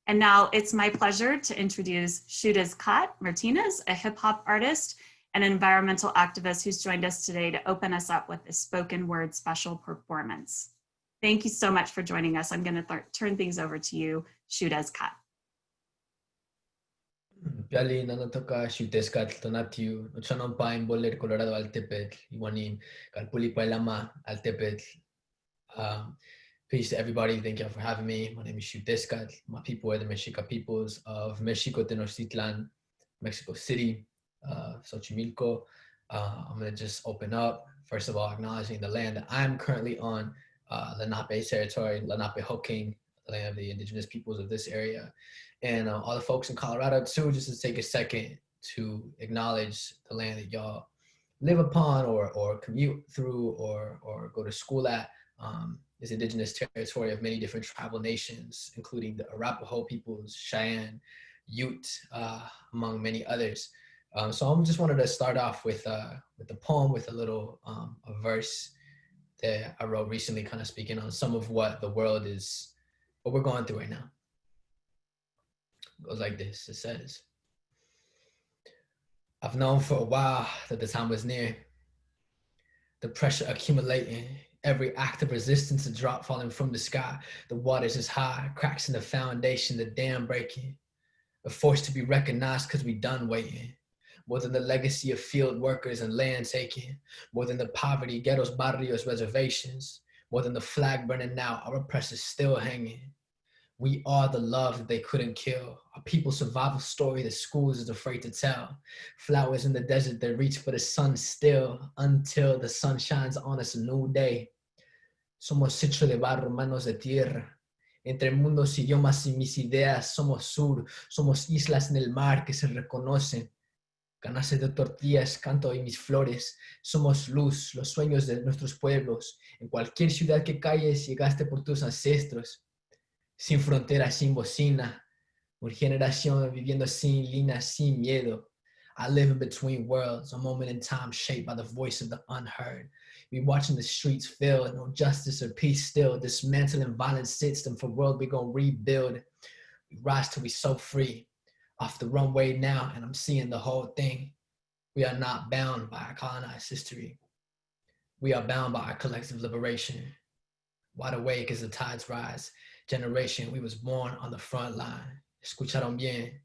And now it's my pleasure to introduce Shudis Kat Martinez, a hip hop artist and environmental activist who's joined us today to open us up with a spoken word special performance. Thank you so much for joining us. I'm going to turn things over to you, Shudis Kat. Piali nanatoka Xiuhtezcatl Martinez, nochanon pain boler Colorado altepetl, iwanin kalpuli pailama altepetl. Peace to everybody. Thank you for having me. My name is Xiuhtezcatl. My people are the Mexica peoples of Mexico, Tenochtitlan, Mexico City, Xochimilco. I'm going to just open up, first of all, acknowledging the land that I'm currently on, Lenape territory, Lenape Hoking, the land of the indigenous peoples of this area. And all the folks in Colorado too, just to take a second to acknowledge the land that y'all live upon or commute through or go to school at. Is indigenous territory of many different tribal nations, including the Arapaho peoples, Cheyenne, Ute, among many others. So I just wanted to start off with a poem, with a little a verse that I wrote recently, kind of speaking on some of what the world is, what we're going through right now. It goes like this. It says, I've known for a while that the time was near, the pressure accumulating, every act of resistance, a drop falling from the sky. The waters is high, cracks in the foundation, the dam breaking. A force to be recognized because we done waiting. More than the legacy of field workers and land taking. More than the poverty, ghettos, barrios, reservations. More than the flag burning out, our oppressors still hanging. We are the love that they couldn't kill. A people's survival story that schools is afraid to tell. Flowers in the desert that reach for the sun still, until the sun shines on us a new day. Somos cicho de barro, manos de tierra. Entre mundos, idiomas y mis ideas, somos sur, somos islas en el mar que se reconocen. Canasas de tortillas, canto y mis flores. Somos luz, los sueños de nuestros pueblos. En cualquier ciudad que calles, llegaste por tus ancestros. Sin fronteras, sin bocina. Una generación viviendo sin lina, sin miedo. I live in between worlds, a moment in time shaped by the voice of the unheard. We watching the streets filled, no justice or peace still, dismantling violent system for world we gon' rebuild. We rise till we so free, off the runway now, and I'm seeing the whole thing. We are not bound by our colonized history. We are bound by our collective liberation. Wide awake as the tides rise, generation, we was born on the front line. Escucharon bien,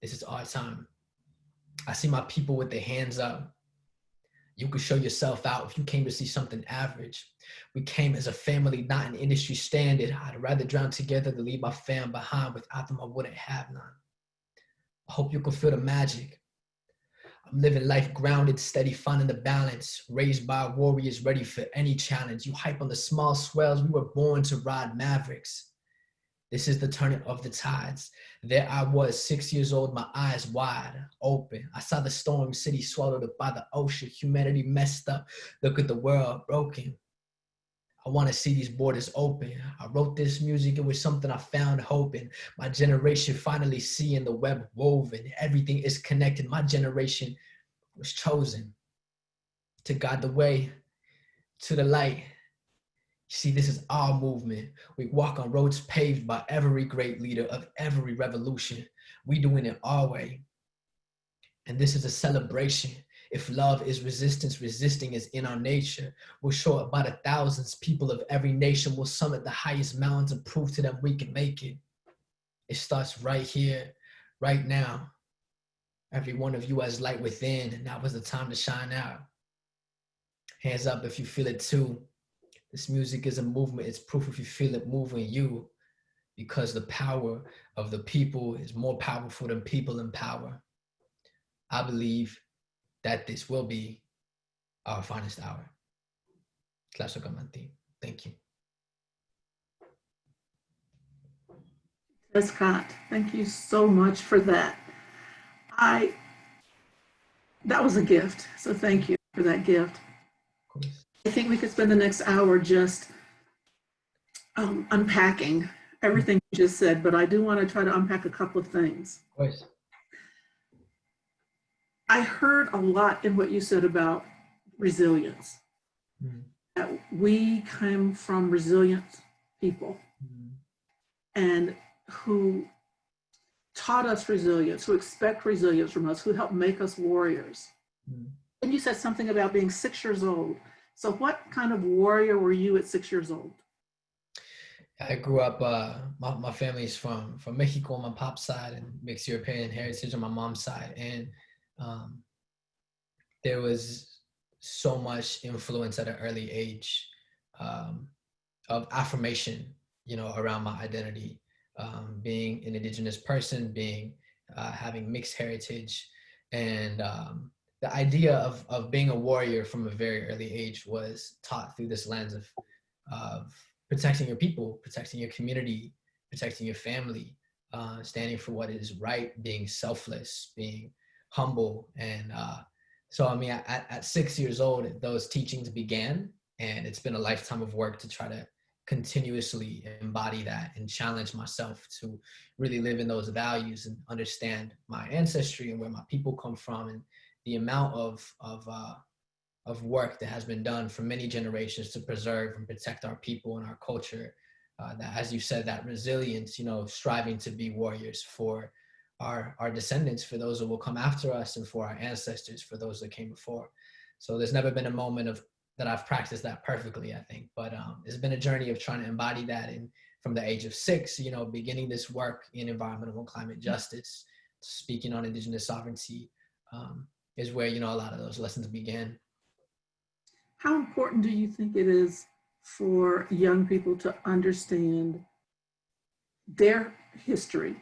this is our time. I see my people with their hands up. You could show yourself out if you came to see something average. We came as a family, not an industry standard. I'd rather drown together than leave my fam behind. Without them, I wouldn't have none. I hope you can feel the magic. I'm living life grounded, steady, finding the balance. Raised by warriors ready for any challenge. You hype on the small swells. We were born to ride mavericks. This is the turning of the tides. There I was, 6 years old, my eyes wide open. I saw the storm city swallowed up by the ocean. Humanity messed up. Look at the world broken. I want to see these borders open. I wrote this music. It was something I found hope in. My generation finally seeing the web woven. Everything is connected. My generation was chosen to guide the way to the light. See, this is our movement. We walk on roads paved by every great leader of every revolution. We doing it our way. And this is a celebration. If love is resistance, resisting is in our nature. We'll show up by the thousands. People of every nation will summit the highest mountains and prove to them we can make it. It starts right here, right now. Every one of you has light within, and now is the time to shine out. Hands up if you feel it too. This music is a movement. It's proof if you feel it moving you, because the power of the people is more powerful than people in power. I believe that this will be our finest hour. Thank you. Scott, thank you so much for that. That was a gift, so thank you for that gift. Of course. I think we could spend the next hour just unpacking everything you just said, but I do want to try to unpack a couple of things. Of course. I heard a lot in what you said about resilience. That we come from resilient people and who taught us resilience, who expect resilience from us, who help make us warriors. Mm. And you said something about being 6 years old. So what kind of warrior were you at 6 years old? I grew up, my family's from Mexico on my pop's side and mixed European heritage on my mom's side. And there was so much influence at an early age of affirmation, around my identity, being an indigenous person, having mixed heritage. And the idea of being a warrior from a very early age was taught through this lens of protecting your people, protecting your community, protecting your family, standing for what is right, being selfless, being humble. And so, I mean, at 6 years old, those teachings began, and it's been a lifetime of work to try to continuously embody that and challenge myself to really live in those values and understand my ancestry and where my people come from, and the amount of work that has been done for many generations to preserve and protect our people and our culture. That, as you said, that resilience, striving to be warriors for our descendants, for those that will come after us, and for our ancestors, for those that came before. So there's never been a moment that I've practiced that perfectly, I think, but it's been a journey of trying to embody that. And from the age of 6, beginning this work in environmental and climate justice, speaking on indigenous sovereignty, is where, a lot of those lessons began. How important do you think it is for young people to understand their history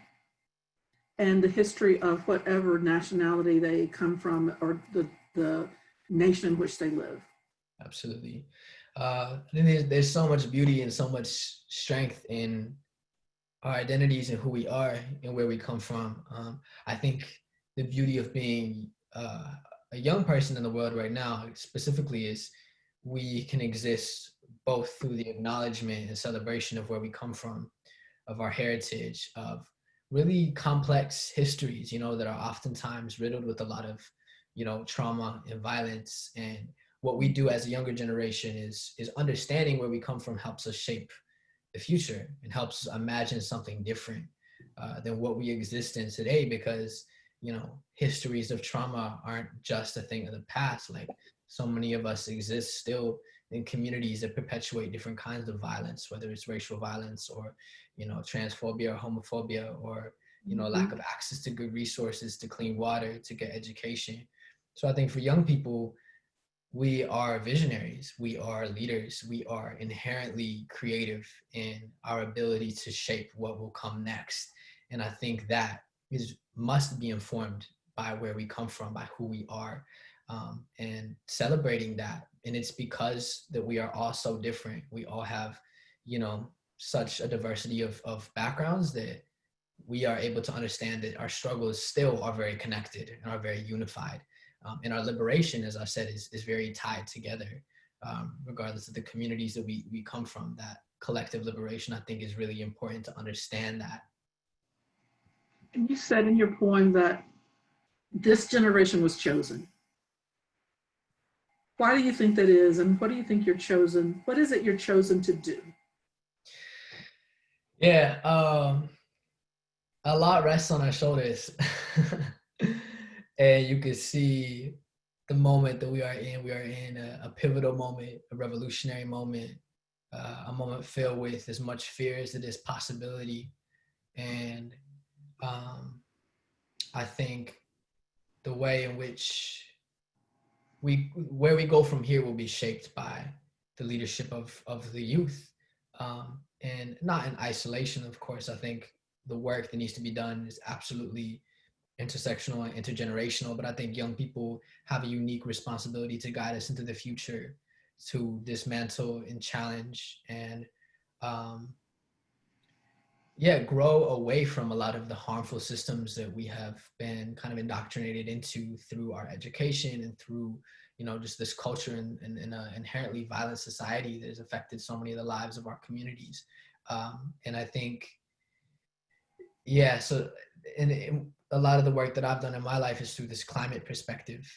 and the history of whatever nationality they come from, or the nation in which they live? Absolutely. I think there's so much beauty and so much strength in our identities and who we are and where we come from. I think the beauty of being a young person in the world right now specifically is we can exist both through the acknowledgement and celebration of where we come from, of our heritage, of really complex histories, that are oftentimes riddled with a lot of, trauma and violence. And what we do as a younger generation is understanding where we come from helps us shape the future and helps us imagine something different than what we exist in today, because, histories of trauma aren't just a thing of the past. Like, so many of us exist still in communities that perpetuate different kinds of violence, whether it's racial violence or, transphobia or homophobia, or, lack of access to good resources, to clean water, to get education. So I think for young people, we are visionaries, we are leaders, we are inherently creative in our ability to shape what will come next. And I think that must be informed by where we come from, by who we are, and celebrating that. And it's because that we are all so different. We all have, such a diversity of backgrounds that we are able to understand that our struggles still are very connected and are very unified. And our liberation, as I said, is very tied together, regardless of the communities that we come from. That collective liberation, I think, is really important to understand that. And you said in your poem that this generation was chosen. Why do you think that is? And what do you think you're chosen? What is it you're chosen to do? Yeah, a lot rests on our shoulders. And you can see the moment that we are in. We are in a pivotal moment, a revolutionary moment, a moment filled with as much fear as it is possibility. And I think the way in which where we go from here will be shaped by the leadership of the youth, and not in isolation, of course. I think the work that needs to be done is absolutely intersectional and intergenerational, but I think young people have a unique responsibility to guide us into the future, to dismantle and challenge and grow away from a lot of the harmful systems that we have been kind of indoctrinated into through our education and through, just this culture in an inherently violent society that has affected so many of the lives of our communities. And I think, so in a lot of the work that I've done in my life is through this climate perspective.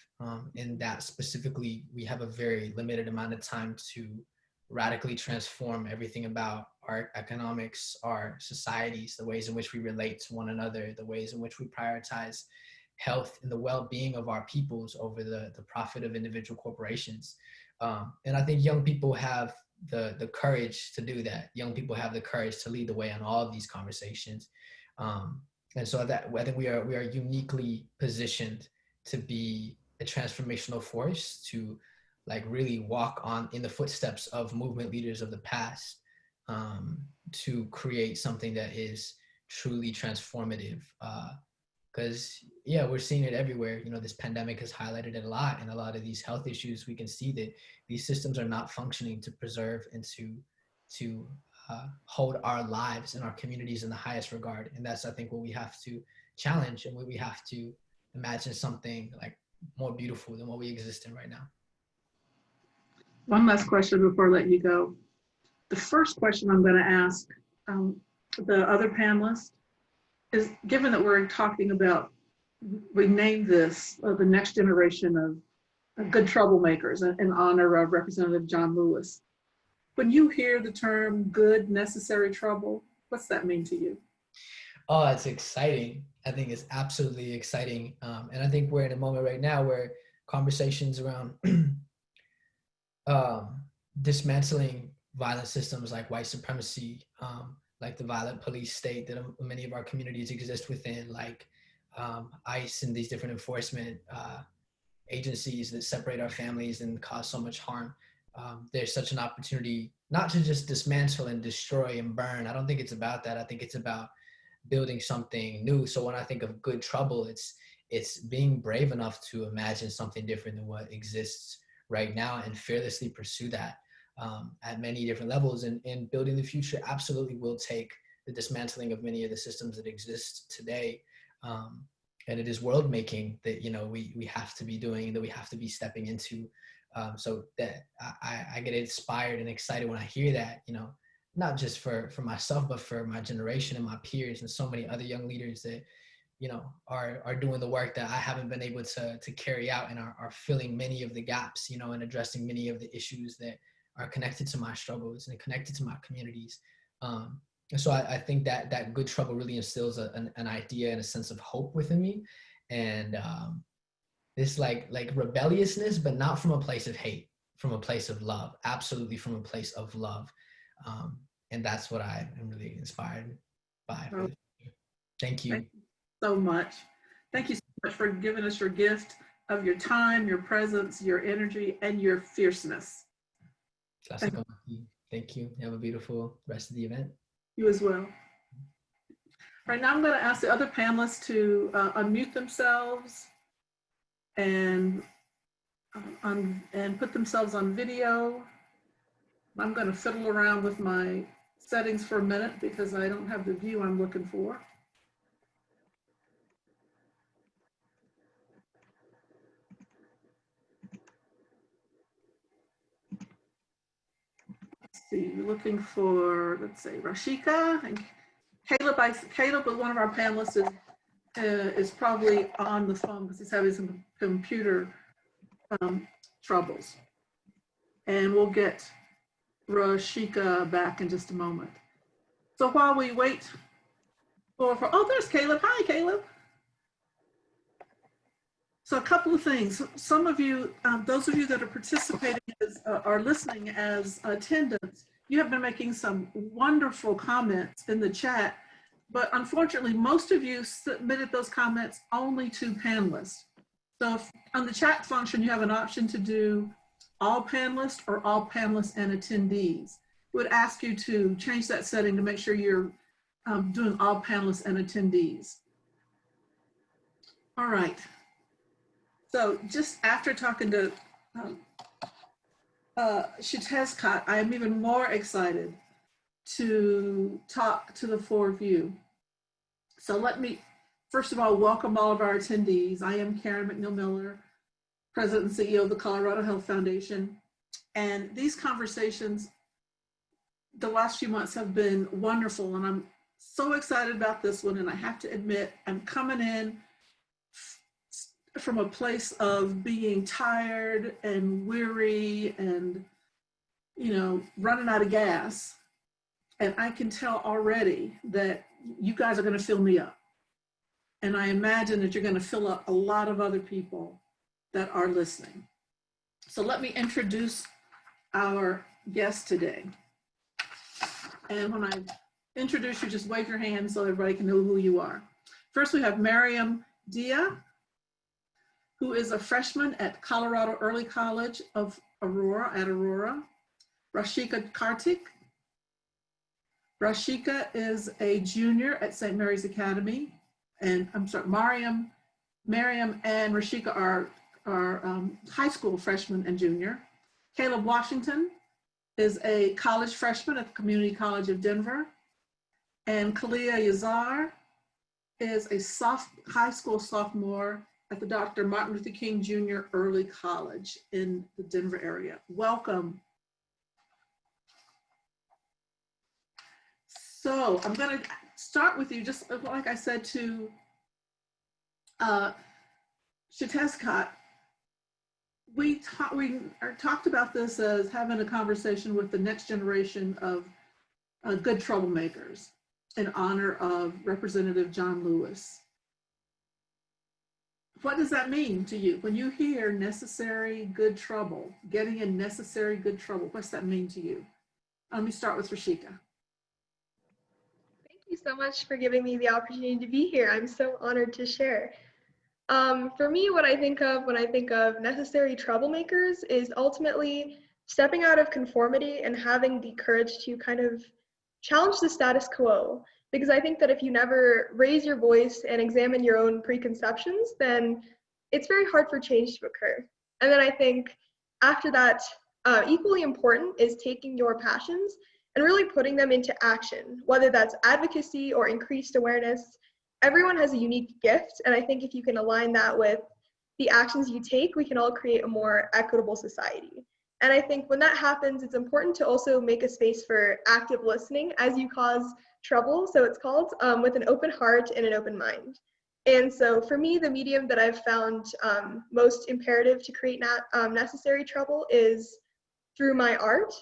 In that specifically, we have a very limited amount of time to radically transform everything about our economics, our societies, the ways in which we relate to one another, the ways in which we prioritize health and the well-being of our peoples over the profit of individual corporations. And I think young people have the courage to do that. Young people have the courage to lead the way on all of these conversations. And so that I think we are uniquely positioned to be a transformational force, to like really walk on in the footsteps of movement leaders of the past, to create something that is truly transformative. Because we're seeing it everywhere. You know, this pandemic has highlighted it a lot, and a lot of these health issues, we can see that these systems are not functioning to preserve and to hold our lives and our communities in the highest regard. And that's, I think, what we have to challenge, and what we have to imagine something like more beautiful than what we exist in right now. One last question before I let you go. The first question I'm going to ask the other panelists is, given that we're talking about, we named this the next generation of good troublemakers in honor of Representative John Lewis. When you hear the term good necessary trouble, what's that mean to you? Oh, it's exciting. I think it's absolutely exciting. And I think we're in a moment right now where conversations around dismantling violent systems like white supremacy, like the violent police state that many of our communities exist within, like ICE and these different enforcement agencies that separate our families and cause so much harm. There's such an opportunity not to just dismantle and destroy and burn. I don't think it's about that. I think it's about building something new. So when I think of good trouble, it's being brave enough to imagine something different than what exists right now and fearlessly pursue that at many different levels. And building the future absolutely will take the dismantling of many of the systems that exist today. And it is world making that, you know, we have to be doing, that we have to be stepping into. So that I get inspired and excited when I hear that, you know, not just for myself, but for my generation and my peers and so many other young leaders that, you know, are doing the work that I haven't been able to carry out, and are filling many of the gaps, you know, and addressing many of the issues that are connected to my struggles and connected to my communities. And so I think that good trouble really instills an idea and a sense of hope within me. And this like rebelliousness, but not from a place of hate, from a place of love, absolutely from a place of love. And that's what I am really inspired by. Oh, thank you. Thank you so much. Thank you so much for giving us your gift of your time, your presence, your energy, and your fierceness. Thank you. Have a beautiful rest of the event. You as well. All right, now I'm going to ask the other panelists to unmute themselves and put themselves on video. I'm going to fiddle around with my settings for a minute because I don't have the view I'm looking for. Let's see, we're looking for, let's say, Rishika and Caleb. Caleb, one of our panelists, is probably on the phone because he's having some computer troubles. And we'll get Rishika back in just a moment. So while we wait for oh, there's Caleb. Hi, Caleb. So a couple of things. Some of you, those of you that are participating are listening as attendants, you have been making some wonderful comments in the chat, but unfortunately, most of you submitted those comments only to panelists. So if, on the chat function, you have an option to do all panelists or all panelists and attendees. We would ask you to change that setting to make sure you're doing all panelists and attendees. All right. So just after talking to Xiuhtezcatl, I am even more excited to talk to the four of you. So let me, first of all, welcome all of our attendees. I am Karen McNeil-Miller, President and CEO of the Colorado Health Foundation. And these conversations, the last few months have been wonderful, and I'm so excited about this one. And I have to admit, I'm coming in from a place of being tired and weary and running out of gas. And I can tell already that you guys are going to fill me up. And I imagine that you're going to fill up a lot of other people that are listening. So let me introduce our guest today. And when I introduce you, just wave your hand so everybody can know who you are. First, we have Mariem Dia, who is a freshman at Colorado Early College of Aurora. Rishika Kartik. Rishika is a junior at St. Mary's Academy. And I'm sorry, Mariem and Rishika are high school freshman and junior. Caleb Washington is a college freshman at the Community College of Denver. And Kaliah Yizar is a high school sophomore at the Dr. Martin Luther King Jr. Early College in the Denver area. Welcome. So I'm going to start with you, just like I said to Xiuhtezcatl. We talked about this as having a conversation with the next generation of good troublemakers in honor of Representative John Lewis. What does that mean to you? When you hear necessary good trouble, getting in necessary good trouble, what's that mean to you? Let me start with Rishika. Thank you so much for giving me the opportunity to be here. I'm so honored to share. For me, what I think of when I think of necessary troublemakers is ultimately stepping out of conformity and having the courage to kind of challenge the status quo. Because I think that if you never raise your voice and examine your own preconceptions, then it's very hard for change to occur. And then I think after that, equally important is taking your passions and really putting them into action, whether that's advocacy or increased awareness. Everyone has a unique gift, and I think if you can align that with the actions you take, we can all create a more equitable society. And I think when that happens, it's important to also make a space for active listening as you cause trouble, so it's called, with an open heart and an open mind. And so for me, the medium that I've found most imperative to create necessary trouble is through my art,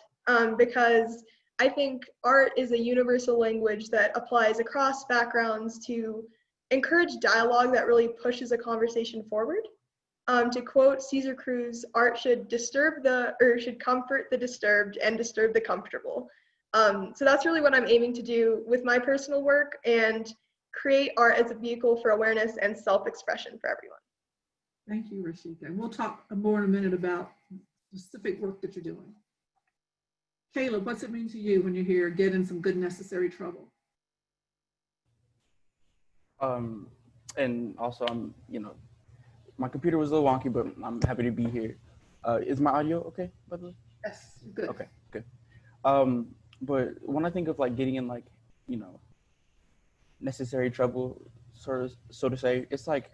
because I think art is a universal language that applies across backgrounds to encourage dialogue that really pushes a conversation forward. To quote Caesar Cruz, art should comfort the disturbed and disturb the comfortable. So that's really what I'm aiming to do with my personal work, and create art as a vehicle for awareness and self-expression for everyone. Thank you, Rishika. And we'll talk more in a minute about specific work that you're doing. Caleb, what's it mean to you when you hear get in some good necessary trouble? And also my computer was a little wonky, but I'm happy to be here. Is my audio okay, by the way? Yes, good. Okay, good. But when I think of like getting in like, necessary trouble, so to say, it's like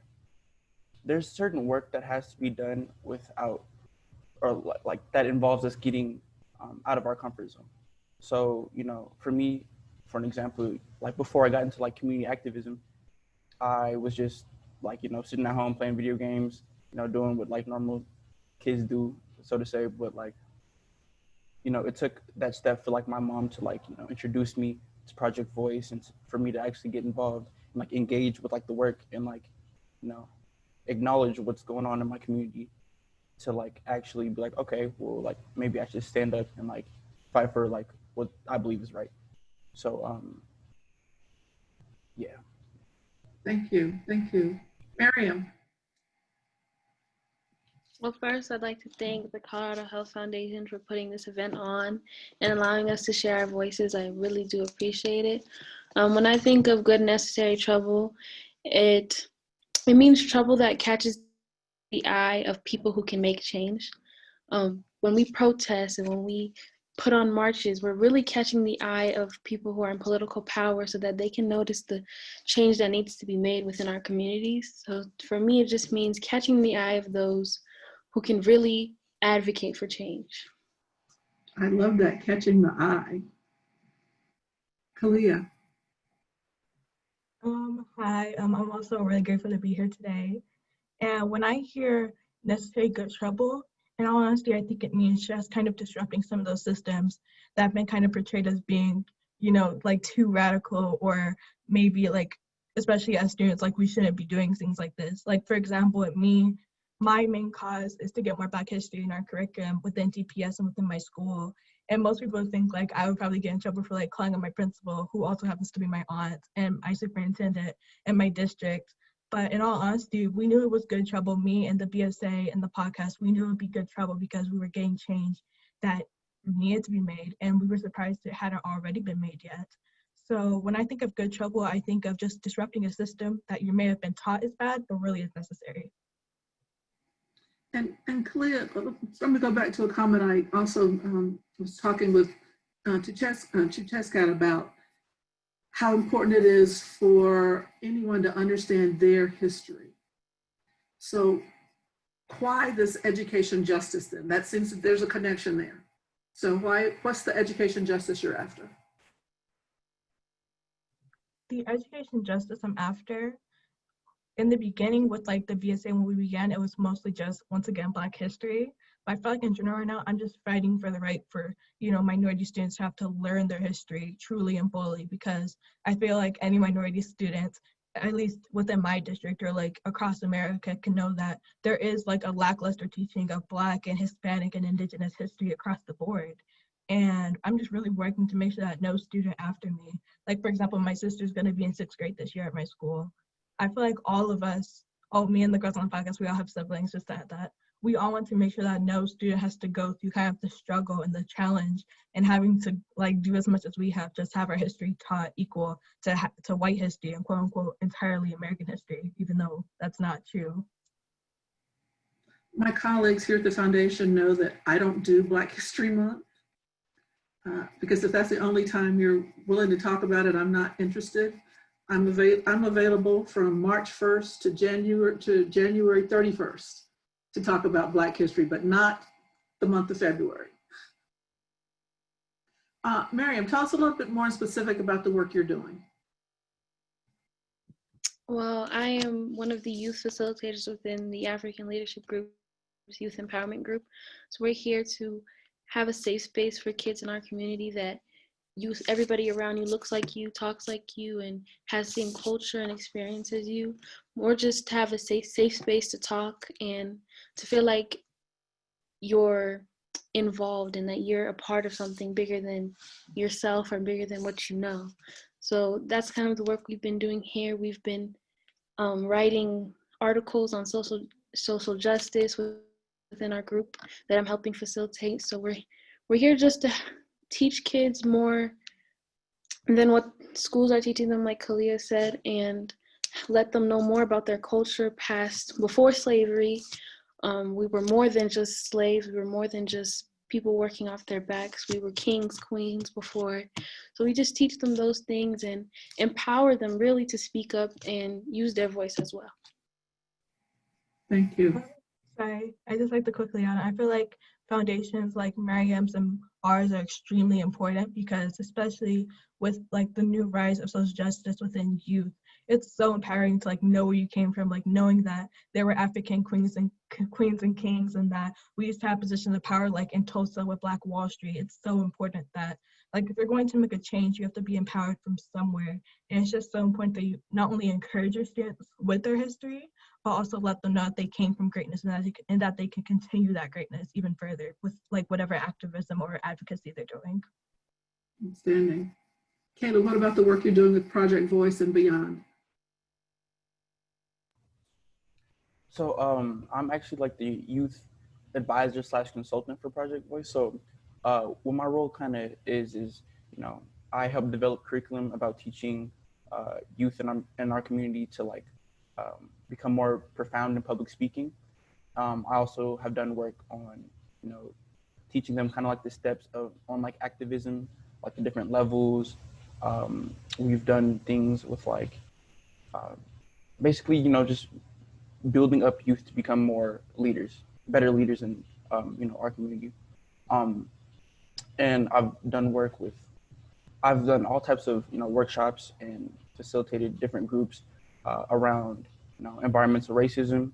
there's certain work that has to be done without, or like that involves us getting out of our comfort zone. So, for me, for an example, like before I got into like community activism, I was just like, sitting at home playing video games, doing what like normal kids do, so to say. But like, it took that step for like my mom to like, introduce me to Project Voice, and for me to actually get involved and like engage with like the work and like, acknowledge what's going on in my community, to like actually be like, okay, well, like maybe I should stand up and like fight for like what I believe is right. So yeah. Thank you. Mariem. Well, first, I'd like to thank the Colorado Health Foundation for putting this event on and allowing us to share our voices. I really do appreciate it. When I think of good necessary trouble, it means trouble that catches the eye of people who can make change. When we protest and when we put on marches, we're really catching the eye of people who are in political power so that they can notice the change that needs to be made within our communities. So for me, it just means catching the eye of those who can really advocate for change. I love that, catching the eye. Kaliah. Hi, I'm also really grateful to be here today. And when I hear necessary good trouble, in all honesty, I think it means just kind of disrupting some of those systems that have been kind of portrayed as being, you know, like too radical, or maybe like, especially as students, like we shouldn't be doing things like this. Like, for example, at me, my main cause is to get more Black history in our curriculum within DPS and within my school. And most people think like I would probably get in trouble for like calling on my principal, who also happens to be my aunt, and my superintendent in my district. But in all honesty, we knew it was good trouble. Me and the BSA and the podcast, we knew it would be good trouble because we were getting change that needed to be made, and we were surprised it hadn't already been made yet. So when I think of good trouble, I think of just disrupting a system that you may have been taught is bad, but really is necessary. And Kaliah, let me go back to a comment I also was talking with Xiuhtezcatl about how important it is for anyone to understand their history. So why this education justice then? That seems that there's a connection there. So what's the education justice you're after? The education justice I'm after, in the beginning with like the VSA when we began, it was mostly just, once again, Black history. But I feel like in general right now, I'm just fighting for the right for, you know, minority students to have to learn their history truly and fully, because I feel like any minority students, at least within my district or like across America, can know that there is like a lackluster teaching of Black and Hispanic and Indigenous history across the board. And I'm just really working to make sure that no student after me, like for example, my sister's gonna be in 6th grade this year at my school. I feel like all of us, me and the girls on the podcast, we all have siblings, just that we all want to make sure that no student has to go through kind of the struggle and the challenge and having to like do as much as we have, just have our history taught equal to white history and quote unquote entirely American history, even though that's not true. My colleagues here at the foundation know that I don't do Black History Month because if that's the only time you're willing to talk about it, I'm not interested. I'm available from March 1st to January 31st to talk about Black history, but not the month of February. Mariem, tell us a little bit more specific about the work you're doing. Well, I am one of the youth facilitators within the African Leadership Group's Youth Empowerment Group. So we're here to have a safe space for kids in our community that everybody around you looks like you, talks like you, and has the same culture and experience as you. Or just to have a safe space to talk and to feel like you're involved and that you're a part of something bigger than yourself or bigger than what you know. So that's kind of the work we've been doing here. We've been writing articles on social justice within our group that I'm helping facilitate. So we're here just to teach kids more than what schools are teaching them, like Kaliah said, and let them know more about their culture before slavery. We were more than just slaves. We were more than just people working off their backs. We were kings, queens before. So we just teach them those things and empower them really to speak up and use their voice as well. Thank you. Sorry, I just like to quickly add, I feel like foundations like Mariem's and ours are extremely important because especially with like the new rise of social justice within youth, it's so empowering to like know where you came from, like knowing that there were African queens and kings and that we used to have positions of power like in Tulsa with Black Wall Street. It's so important that like if you're going to make a change, you have to be empowered from somewhere. And it's just so important that you not only encourage your students with their history, but also let them know that they came from greatness and that they can continue that greatness even further with like whatever activism or advocacy they're doing. Outstanding. Kayla, what about the work you're doing with Project Voice and beyond? So I'm actually like the youth advisor / consultant for Project Voice. So what my role kind of is, you know, I help develop curriculum about teaching youth in our community to like become more profound in public speaking. I also have done work on, you know, teaching them kind of like the steps on like activism, like the different levels. We've done things with like basically, you know, just building up youth to become more leaders, better leaders in you know, our community. And I've done all types of, you know, workshops and facilitated different groups around, you know, environmental racism,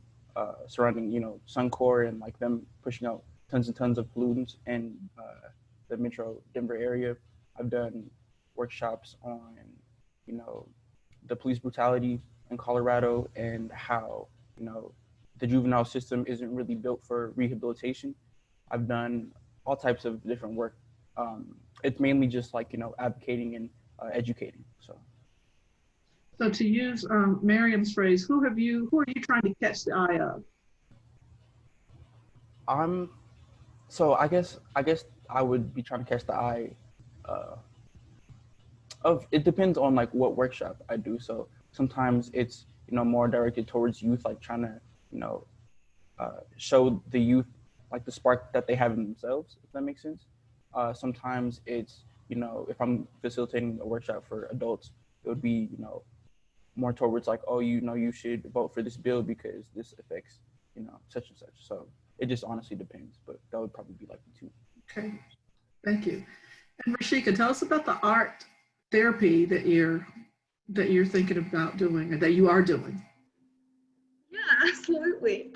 surrounding, you know, Suncor and like them pushing out tons and tons of balloons in the metro Denver area. I've done workshops on, the police brutality in Colorado and how, the juvenile system isn't really built for rehabilitation. I've done all types of different work. It's mainly just advocating and educating. So to use Mariem's phrase, who are you trying to catch the eye of? So I guess I would be trying to catch the eye of, it depends on what workshop I do. So sometimes it's more directed towards youth, trying to show the youth the spark that they have in themselves, if that makes sense. Sometimes it's if I'm facilitating a workshop for adults, it would be more towards you should vote for this bill because this affects such and such. So it just honestly depends, but that would probably be the two. Okay, thank you. And Rishika, tell us about the art therapy that you're thinking about doing, or that you are doing. Yeah, absolutely.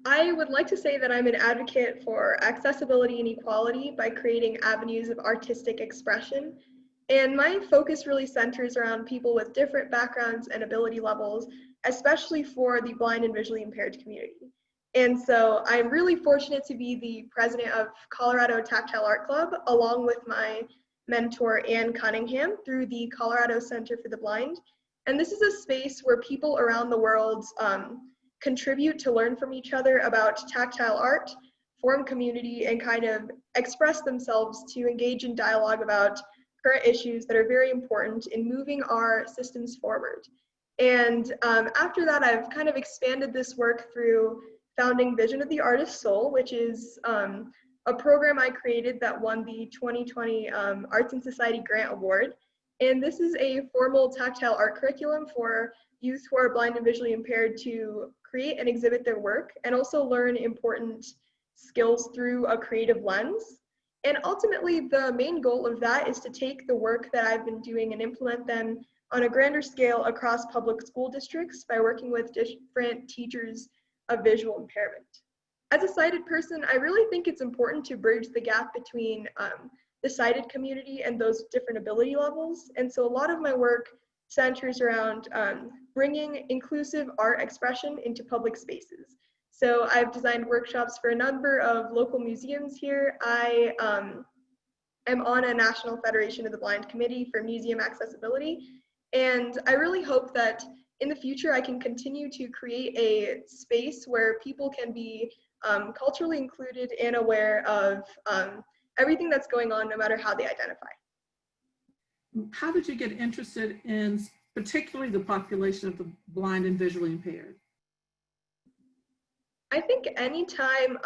I would like to say that I'm an advocate for accessibility and equality by creating avenues of artistic expression. And my focus really centers around people with different backgrounds and ability levels, especially for the blind and visually impaired community. And so I'm really fortunate to be the president of Colorado Tactile Art Club, along with my mentor, Ann Cunningham, through the Colorado Center for the Blind. And this is a space where people around the world contribute to learn from each other about tactile art, form community, and kind of express themselves to engage in dialogue about current issues that are very important in moving our systems forward. And after that, I've kind of expanded this work through founding Vision of the Artist's Soul, which is a program I created that won the 2020 Arts and Society Grant Award. And this is a formal tactile art curriculum for youth who are blind and visually impaired to create and exhibit their work and also learn important skills through a creative lens. And ultimately, the main goal of that is to take the work that I've been doing and implement them on a grander scale across public school districts by working with different teachers of visual impairment. As a sighted person, I really think it's important to bridge the gap between the sighted community and those different ability levels. And so a lot of my work centers around bringing inclusive art expression into public spaces. So I've designed workshops for a number of local museums here. I am on a National Federation of the Blind Committee for Museum Accessibility. And I really hope that in the future, I can continue to create a space where people can be culturally included and aware of everything that's going on, no matter how they identify. How did you get interested in particularly the population of the blind and visually impaired? I think anytime,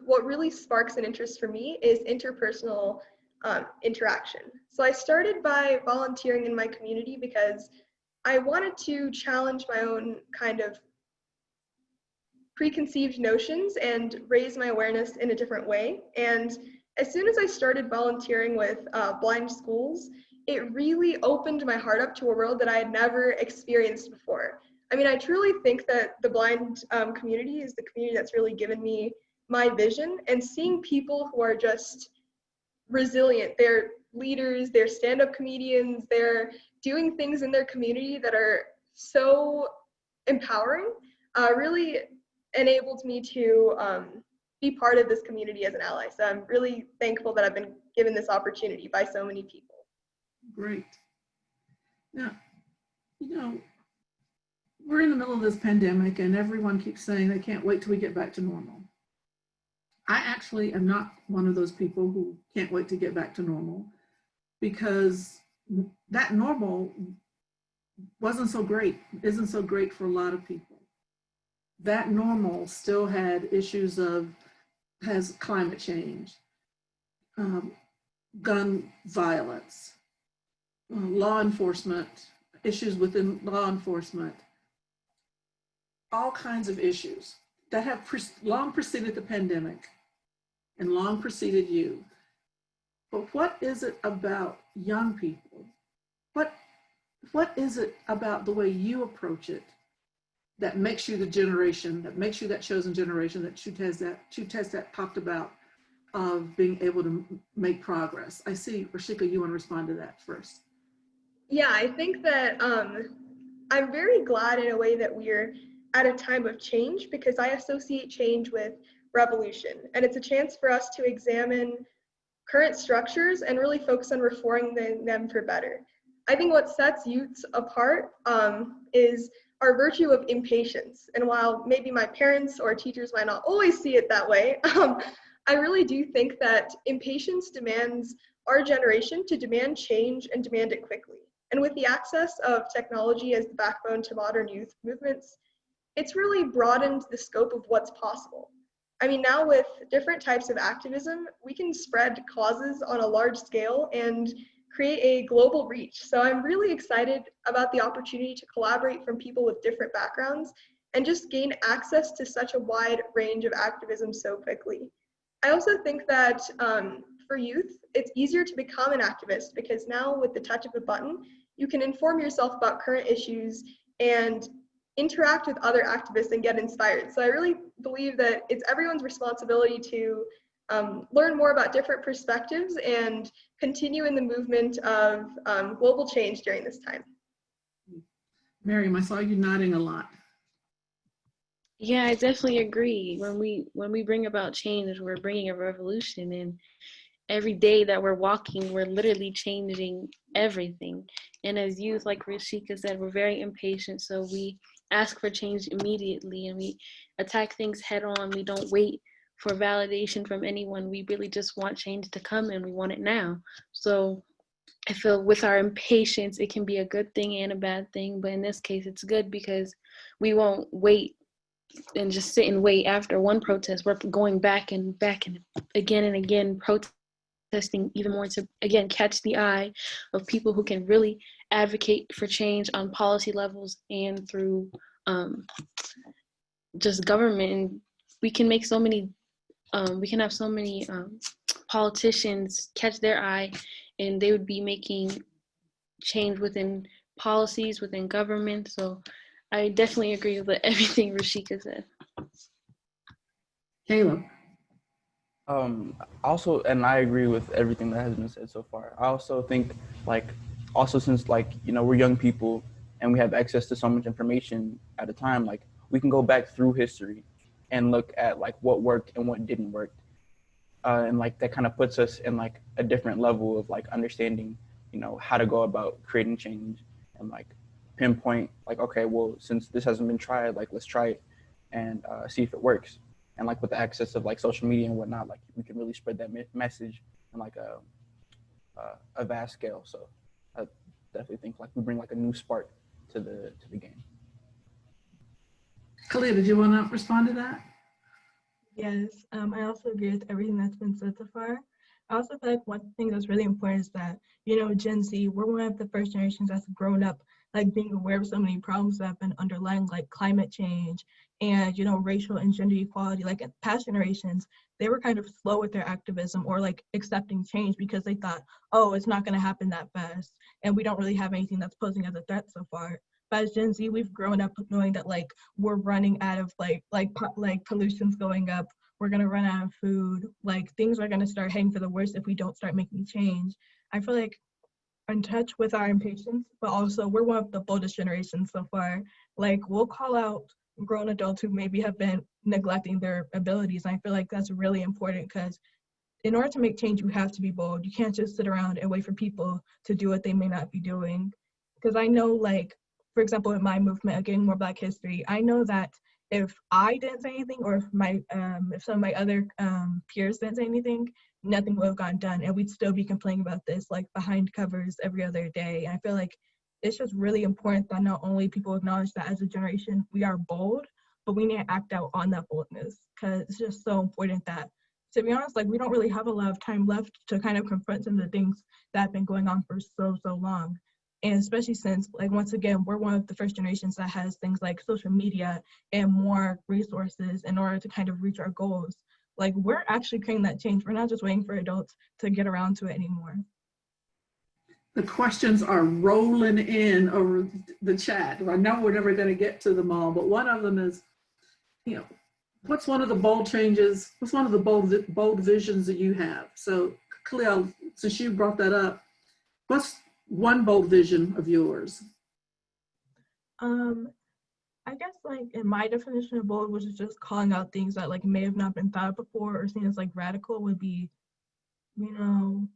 what really sparks an interest for me is interpersonal interaction. So I started by volunteering in my community because I wanted to challenge my own kind of preconceived notions and raise my awareness in a different way. And as soon as I started volunteering with blind schools, it really opened my heart up to a world that I had never experienced before. I mean, I truly think that the blind community is the community that's really given me my vision, and seeing people who are just resilient, they're leaders, they're stand-up comedians, they're doing things in their community that are so empowering, really enabled me to be part of this community as an ally. So I'm really thankful that I've been given this opportunity by so many people. Great. Now, we're in the middle of this pandemic and everyone keeps saying they can't wait till we get back to normal. I actually am not one of those people who can't wait to get back to normal, because that normal isn't so great for a lot of people. That normal still had issues has climate change, gun violence, law enforcement, issues within law enforcement, all kinds of issues that have long preceded the pandemic and long preceded you. But what is it about young people? What is it about the way you approach it that makes you the generation, that makes you that chosen generation that Xiuhtezcatl talked about, of being able to make progress? I see, Rishika, you want to respond to that first. Yeah, I think that I'm very glad in a way that we're at a time of change, because I associate change with revolution. And it's a chance for us to examine current structures and really focus on reforming them for better. I think what sets youths apart is our virtue of impatience. And while maybe my parents or teachers might not always see it that way, I really do think that impatience demands our generation to demand change and demand it quickly. And with the access of technology as the backbone to modern youth movements, it's really broadened the scope of what's possible. I mean, now with different types of activism, we can spread causes on a large scale and create a global reach. So I'm really excited about the opportunity to collaborate from people with different backgrounds and just gain access to such a wide range of activism so quickly. I also think that for youth, it's easier to become an activist, because now with the touch of a button, you can inform yourself about current issues and interact with other activists and get inspired. So I really believe that it's everyone's responsibility to learn more about different perspectives and continue in the movement of global change during this time. Mariem, I saw you nodding a lot. Yeah, I definitely agree. When we bring about change, we're bringing a revolution, and every day that we're walking, we're literally changing everything. And as youth, like Rishika said, we're very impatient, so we ask for change immediately and we attack things head on. We don't wait for validation from anyone. We really just want change to come, and we want it now. So I feel with our impatience, it can be a good thing and a bad thing, but in this case, it's good because we won't wait and just sit and wait after one protest. We're going back and again, protesting even more to, again, catch the eye of people who can really advocate for change on policy levels and through just government. And we can make so many, we can have so many politicians catch their eye, and they would be making change within policies, within government. So I definitely agree with everything Rishika said. Caleb. Also, and I agree with everything that has been said so far. I also think, since we're young people and we have access to so much information at a time, we can go back through history and look at what worked and what didn't work. And that kind of puts us in a different level of understanding, how to go about creating change and pinpoint okay, well, since this hasn't been tried, let's try it and see if it works. And with the access of social media and whatnot, we can really spread that message on a vast scale. So I definitely think we bring a new spark to the game. Kaliah, did you want to respond to that? Yes, I also agree with everything that's been said so far. I also feel like one thing that's really important is that, Gen Z, we're one of the first generations that's grown up, being aware of so many problems that have been underlying, climate change and, racial and gender equality. In past generations, they were kind of slow with their activism or accepting change because they thought, oh, it's not going to happen that fast. And we don't really have anything that's posing as a threat so far. But as Gen Z, we've grown up knowing that we're running out of pollution's going up. We're gonna run out of food. Things are gonna start heading for the worst if we don't start making change. I feel like in touch with our impatience, but also we're one of the boldest generations so far. We'll call out grown adults who maybe have been neglecting their abilities. And I feel like that's really important because in order to make change, you have to be bold. You can't just sit around and wait for people to do what they may not be doing. Because I know, for example, in my movement of getting more Black history, I know that if I didn't say anything, or if some of my other peers didn't say anything, nothing would have gotten done, and we'd still be complaining about this behind covers every other day. And I feel like it's just really important that not only people acknowledge that as a generation we are bold, but we need to act out on that boldness, because it's just so important that, to be honest, we don't really have a lot of time left to kind of confront some of the things that have been going on for so long. And especially since, once again, we're one of the first generations that has things like social media and more resources in order to kind of reach our goals. We're actually creating that change. We're not just waiting for adults to get around to it anymore. The questions are rolling in over the chat. I know we're never going to get to them all, but one of them is, you know, what's one of the bold changes? What's one of the bold visions that you have? So, Kaliah, since you brought that up, what's one bold vision of yours? I guess like in my definition of bold, which is just calling out things that like may have not been thought of before or seen as like radical, would be, you know,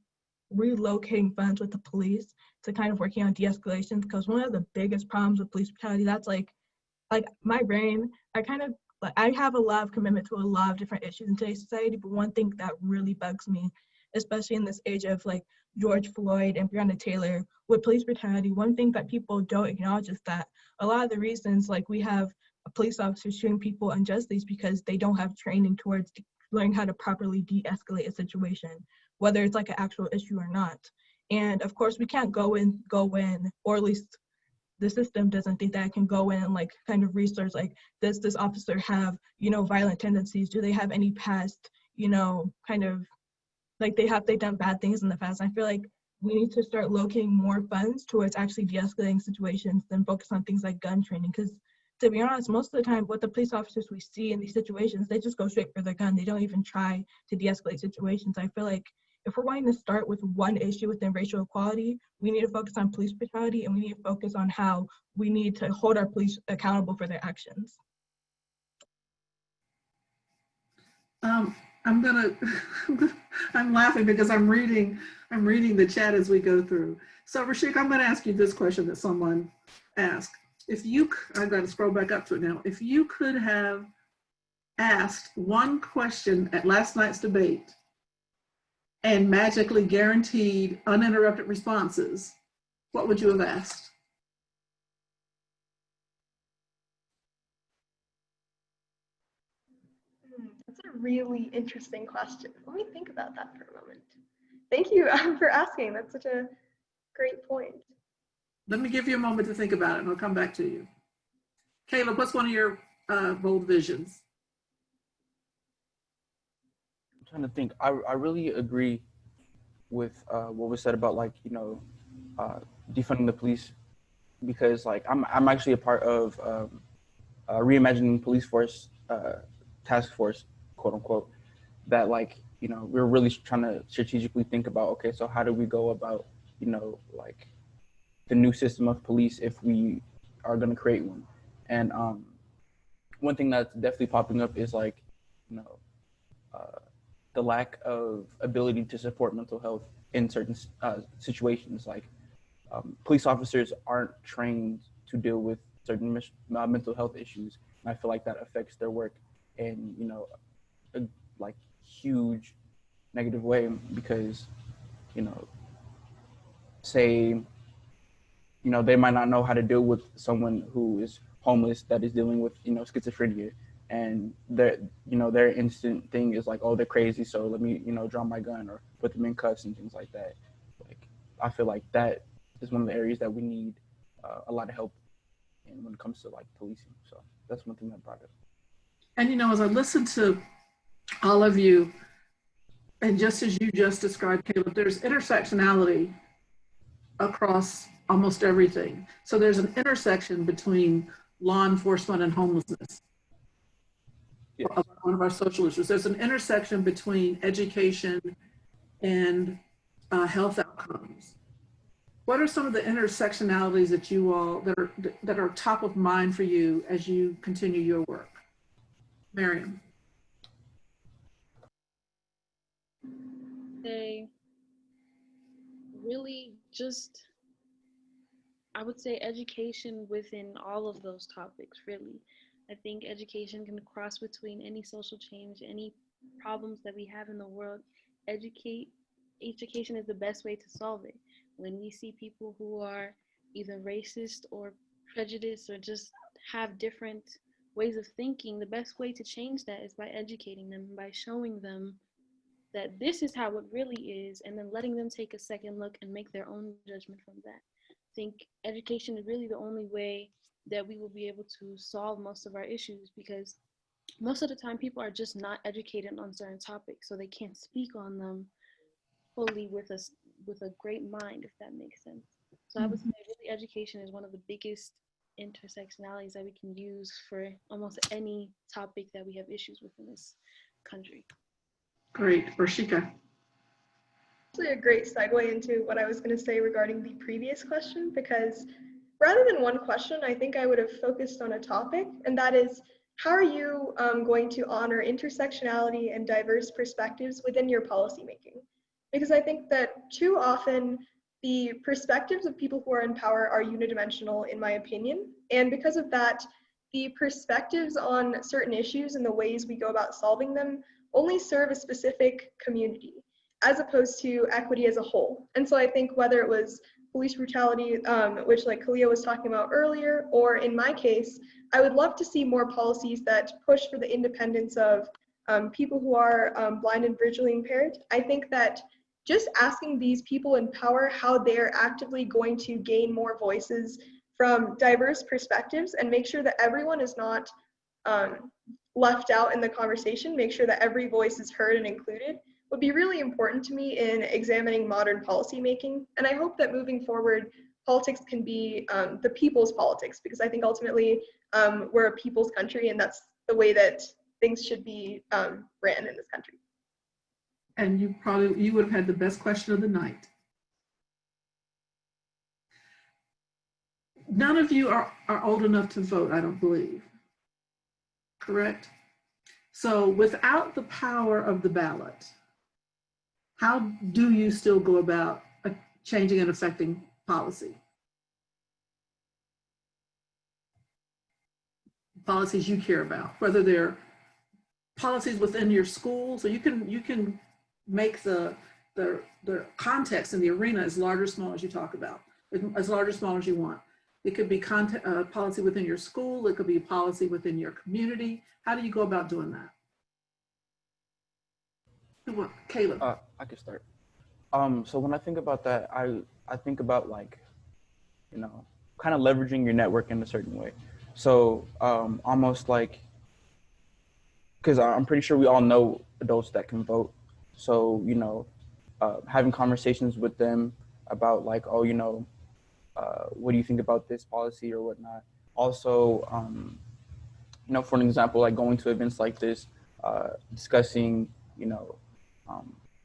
relocating funds with the police to kind of working on de-escalation, because one of the biggest problems with police brutality, that's like my brain, I have a lot of commitment to a lot of different issues in today's society, but one thing that really bugs me, especially in this age of like George Floyd and Breonna Taylor with police brutality, one thing that people don't acknowledge is that a lot of the reasons like we have police officers shooting people unjustly is because they don't have training towards learning how to properly de-escalate a situation, whether it's like an actual issue or not. And of course we can't go in, or at least the system doesn't think that it can go in and like kind of research like, does this officer have, you know, violent tendencies? Do they have any past, you know, kind of like they've done bad things in the past? I feel like we need to start locating more funds towards actually de-escalating situations than focus on things like gun training. Because to be honest, most of the time what the police officers we see in these situations, they just go straight for their gun. They don't even try to de-escalate situations. I feel like if we're wanting to start with one issue within racial equality, we need to focus on police brutality, and we need to focus on how we need to hold our police accountable for their actions. I'm laughing because I'm reading the chat as we go through. So Rishika, I'm gonna ask you this question that someone asked. I've got to scroll back up to it now. If you could have asked one question at last night's debate and magically guaranteed uninterrupted responses, what would you have asked? That's a really interesting question. Let me think about that for a moment. Thank you for asking. That's such a great point. Let me give you a moment to think about it and I'll come back to you. Caleb, what's one of your bold visions? I'm trying to think. I really agree with what was said about like, you know, defunding the police, because like I'm actually a part of reimagining police force task force, quote unquote, that like, you know, we're really trying to strategically think about, okay, so how do we go about, you know, like the new system of police if we are going to create one. And one thing that's definitely popping up is like, you know, the lack of ability to support mental health in certain situations. Like police officers aren't trained to deal with certain mental health issues. And I feel like that affects their work in, you know, a like huge negative way, because, you know, say, you know, they might not know how to deal with someone who is homeless that is dealing with, you know, schizophrenia, and their, you know, their instant thing is like, oh, they're crazy, so let me, you know, draw my gun or put them in cuffs and things like that. Like, I feel like that is one of the areas that we need a lot of help in when it comes to like policing. So that's one thing that brought it. And you know, as I listen to all of you, and just as you just described, Caleb, there's intersectionality across almost everything. So there's an intersection between law enforcement and homelessness. Yes. One of our social issues. There's an intersection between education and health outcomes. What are some of the intersectionalities that you all that are top of mind for you as you continue your work? Mariem. They really just, I would say education within all of those topics, really. I think education can cross between any social change, any problems that we have in the world. Education is the best way to solve it. When we see people who are either racist or prejudiced or just have different ways of thinking, the best way to change that is by educating them, by showing them that this is how it really is, and then letting them take a second look and make their own judgment from that. I think education is really the only way that we will be able to solve most of our issues, because most of the time people are just not educated on certain topics, so they can't speak on them fully with us with a great mind, if that makes sense. So I would say really education is one of the biggest intersectionalities that we can use for almost any topic that we have issues with in this country. Great. Rishika. Actually a great segue into what I was going to say regarding the previous question, because rather than one question, I think I would have focused on a topic, and that is, how are you going to honor intersectionality and diverse perspectives within your policymaking? Because I think that too often the perspectives of people who are in power are unidimensional, in my opinion, and because of that, the perspectives on certain issues and the ways we go about solving them only serve a specific community, as opposed to equity as a whole. And so I think whether it was police brutality, which like Kaliah was talking about earlier, or in my case, I would love to see more policies that push for the independence of people who are blind and visually impaired. I think that just asking these people in power how they're actively going to gain more voices from diverse perspectives and make sure that everyone is not left out in the conversation, make sure that every voice is heard and included, would be really important to me in examining modern policy making. And I hope that moving forward, politics can be the people's politics, because I think ultimately we're a people's country, and that's the way that things should be ran in this country. And you would have had the best question of the night. None of you are old enough to vote, I don't believe. Correct? So without the power of the ballot, how do you still go about changing and affecting policy? Policies you care about, whether they're policies within your school, so you can make the context in the arena as large or small as you talk about, as large or small as you want. It could be policy within your school, it could be policy within your community. How do you go about doing that? Caleb. I could start. So when I think about that, I think about, like, you know, kind of leveraging your network in a certain way. So almost like, because I'm pretty sure we all know adults that can vote. So, you know, having conversations with them about, like, oh, you know, what do you think about this policy or whatnot? Also, you know, for an example, like going to events like this, discussing, you know,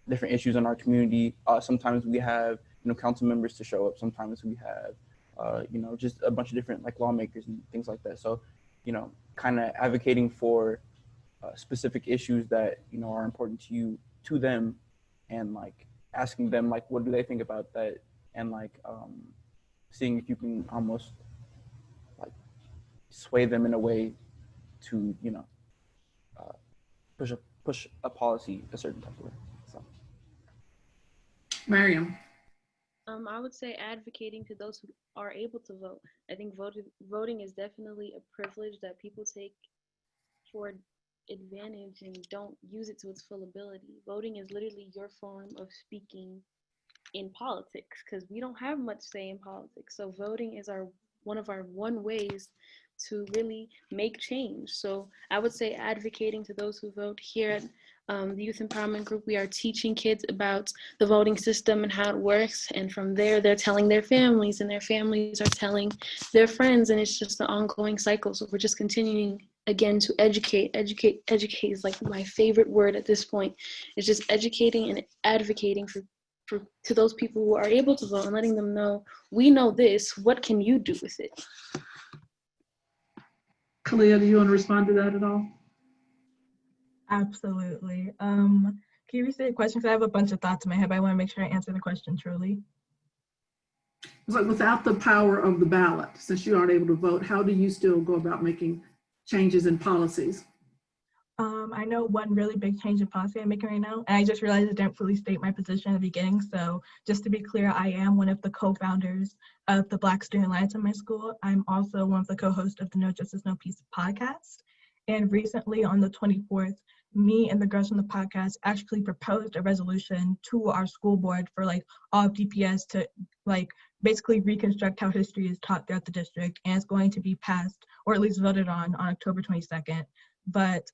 different issues in our community. Sometimes we have, you know, council members to show up. Sometimes we have, you know, just a bunch of different, like, lawmakers and things like that. So, you know, kind of advocating for specific issues that, you know, are important to you, to them, and, like, asking them, like, what do they think about that? And, like, seeing if you can almost, like, sway them in a way to, you know, push a policy a certain type of way. So. Mariem. I would say advocating to those who are able to vote. I think voting is definitely a privilege that people take for advantage and don't use it to its full ability. Voting is literally your form of speaking in politics, because we don't have much say in politics. So voting is one of our ways to really make change. So I would say advocating to those who vote. Here at the Youth Empowerment Group, we are teaching kids about the voting system and how it works. And from there, they're telling their families, and their families are telling their friends. And it's just an ongoing cycle. So we're just continuing, again, to educate. Educate is like my favorite word at this point. It's just educating and advocating to those people who are able to vote and letting them know, we know this, what can you do with it? Kaliah, do you want to respond to that at all? Absolutely. Can you restate the question? Because I have a bunch of thoughts in my head, but I want to make sure I answer the question truly. It's like, without the power of the ballot, since you aren't able to vote, how do you still go about making changes in policies? I know one really big change in policy I'm making right now, and I just realized I didn't fully state my position in the beginning. So just to be clear, I am one of the co-founders of the Black Student Alliance in my school. I'm also one of the co-hosts of the No Justice, No Peace podcast. And recently on the 24th, me and the girls from the podcast actually proposed a resolution to our school board for, like, all of DPS to, like, basically reconstruct how history is taught throughout the district, and it's going to be passed, or at least voted on October 22nd. But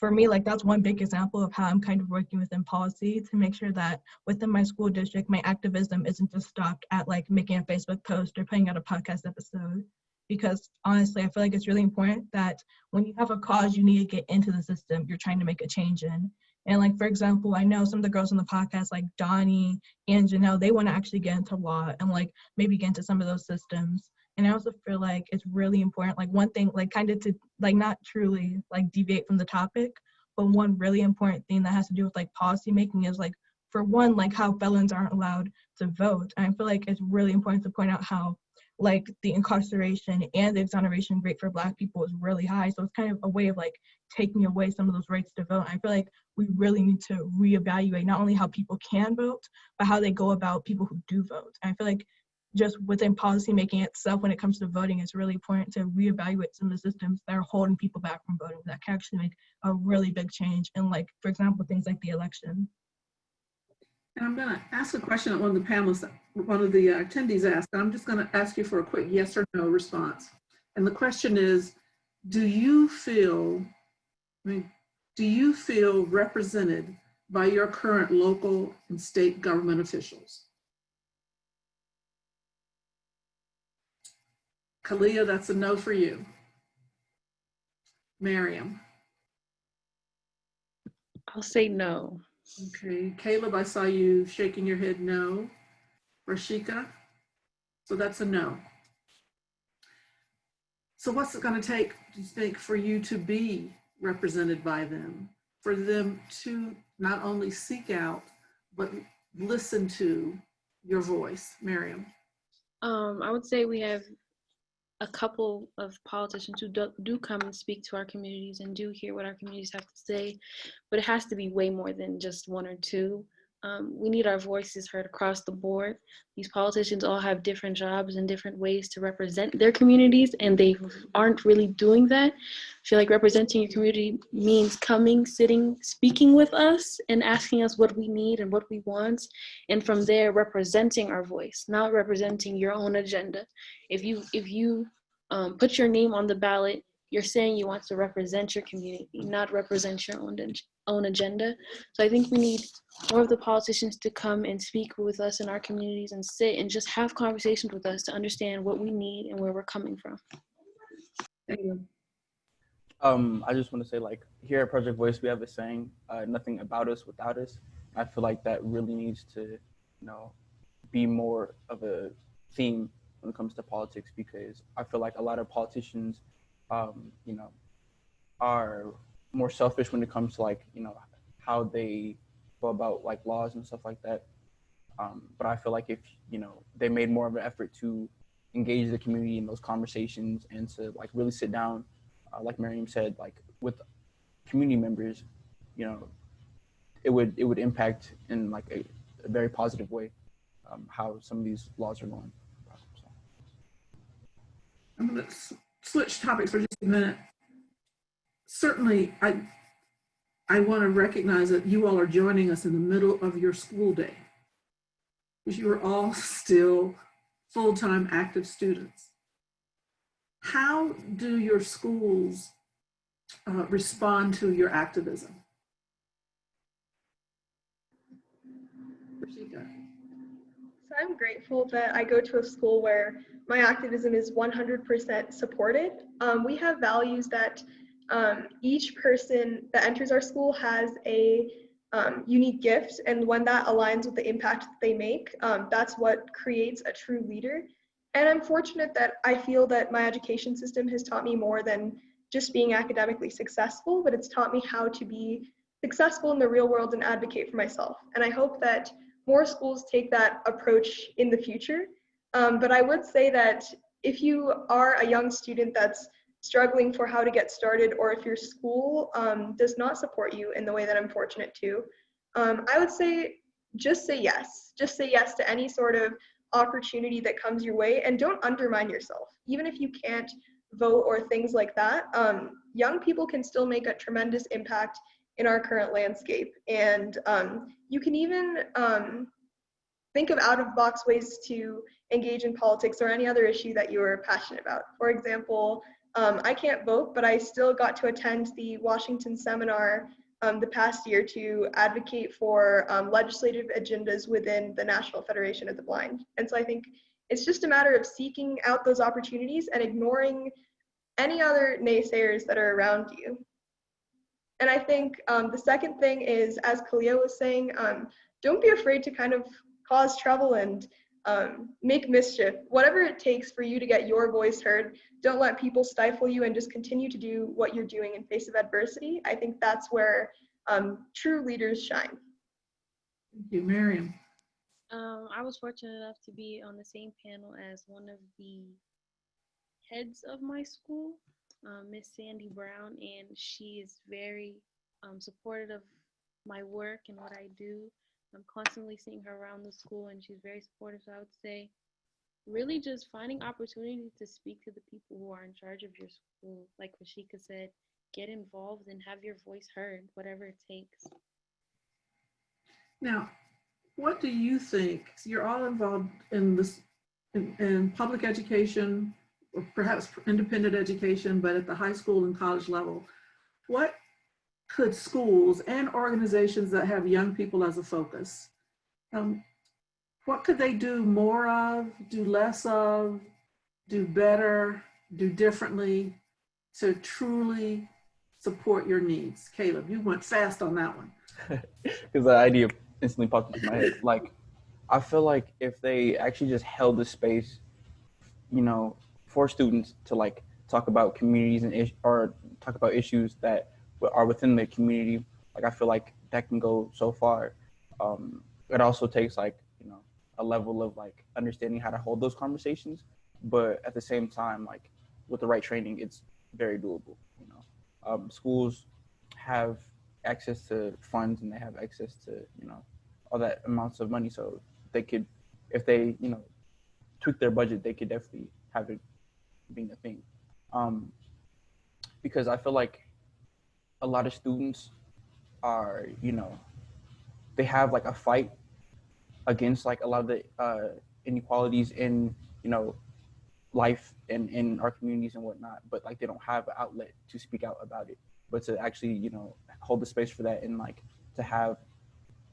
for me, like that's one big example of how I'm kind of working within policy to make sure that within my school district, my activism isn't just stopped at like making a Facebook post or putting out a podcast episode. Because honestly, I feel like it's really important that when you have a cause you need to get into the system you're trying to make a change in. And like, for example, I know some of the girls on the podcast, like Donnie and Janelle, they want to actually get into law and like maybe get into some of those systems. And I also feel like it's really important, like one thing, like kind of to like not truly like deviate from the topic, but one really important thing that has to do with like policy making is like, for one, like how felons aren't allowed to vote. And I feel like it's really important to point out how like the incarceration and the exoneration rate for Black people is really high. So it's kind of a way of like taking away some of those rights to vote. I feel like we really need to reevaluate not only how people can vote, but how they go about people who do vote. And I feel like just within policy making itself, when it comes to voting, it's really important to reevaluate some of the systems that are holding people back from voting that can actually make a really big change. And like, for example, things like the election. And I'm going to ask a question that one of the panelists, one of the attendees asked, and I'm just going to ask you for a quick yes or no response. And the question is, do you feel represented by your current local and state government officials? Kaliah, that's a no for you. Mariem. I'll say no. Okay, Caleb, I saw you shaking your head no. Rishika, so that's a no. So what's it going to take, do you think, for you to be represented by them, for them to not only seek out, but listen to your voice? Mariem. I would say we have a couple of politicians who do come and speak to our communities and do hear what our communities have to say, but it has to be way more than just one or two. We need our voices heard across the board. These politicians all have different jobs and different ways to represent their communities, and they aren't really doing that. I feel like representing your community means coming, sitting, speaking with us and asking us what we need and what we want, and from there representing our voice, not representing your own agenda. If you put your name on the ballot, you're saying you want to represent your community, not represent your own agenda. So I think we need more of the politicians to come and speak with us in our communities and sit and just have conversations with us to understand what we need and where we're coming from. Thank you. I just want to say, like, here at Project Voice, we have a saying, nothing about us without us. I feel like that really needs to, be more of a theme when it comes to politics, because I feel like a lot of politicians, are more selfish when it comes to like, how they go about like laws and stuff like that. But I feel like if, they made more of an effort to engage the community in those conversations and to like really sit down, like Mariem said, like with community members, it would impact in like a very positive way how some of these laws are going. So. I'm going to switch topics for just a minute. Certainly, I want to recognize that you all are joining us in the middle of your school day, because you are all still full-time active students. How do your schools respond to your activism? Rishika. So I'm grateful that I go to a school where my activism is 100% supported. We have values that each person that enters our school has a unique gift, and when that aligns with the impact that they make, that's what creates a true leader. And I'm fortunate that I feel that my education system has taught me more than just being academically successful, but it's taught me how to be successful in the real world and advocate for myself. And I hope that more schools take that approach in the future. But I would say that if you are a young student that's struggling for how to get started, or if your school does not support you in the way that I'm fortunate to, I would say just say yes. Just say yes to any sort of opportunity that comes your way, and don't undermine yourself. Even if you can't vote or things like that, young people can still make a tremendous impact in our current landscape. And you can even think of out-of-box ways to engage in politics or any other issue that you are passionate about. For example, I can't vote, but I still got to attend the Washington seminar the past year to advocate for legislative agendas within the National Federation of the Blind. And so I think it's just a matter of seeking out those opportunities and ignoring any other naysayers that are around you. And I think the second thing is, as Kaliah was saying, don't be afraid to kind of cause trouble and make mischief. Whatever it takes for you to get your voice heard, don't let people stifle you and just continue to do what you're doing in face of adversity. I think that's where true leaders shine. Thank you, Mariem. I was fortunate enough to be on the same panel as one of the heads of my school, Miss Sandy Brown, and she is very supportive of my work and what I do. I'm constantly seeing her around the school, and she's very supportive. So I would say really just finding opportunities to speak to the people who are in charge of your school. Like Rishika said, get involved and have your voice heard, whatever it takes. Now, what do you think? You're all involved in this, in public education, or perhaps independent education, but at the high school and college level. What could schools and organizations that have young people as a focus, what could they do more of, do less of, do better, do differently to truly support your needs? Caleb, you went fast on that one. Because the idea instantly popped into my head. Like, I feel like if they actually just held the space, you know, for students to like talk about communities and or talk about issues that are within the community, like I feel like that can go so far. It also takes like, you know, a level of like understanding how to hold those conversations, but at the same time, like with the right training, it's very doable. You know, schools have access to funds and they have access to, you know, all that amounts of money, so they could, if they, you know, tweak their budget, they could definitely have it being a thing. Because I feel like a lot of students are, you know, they have like a fight against like a lot of the inequalities in, you know, life and in our communities and whatnot, but like they don't have an outlet to speak out about it, but to actually, you know, hold the space for that and like to have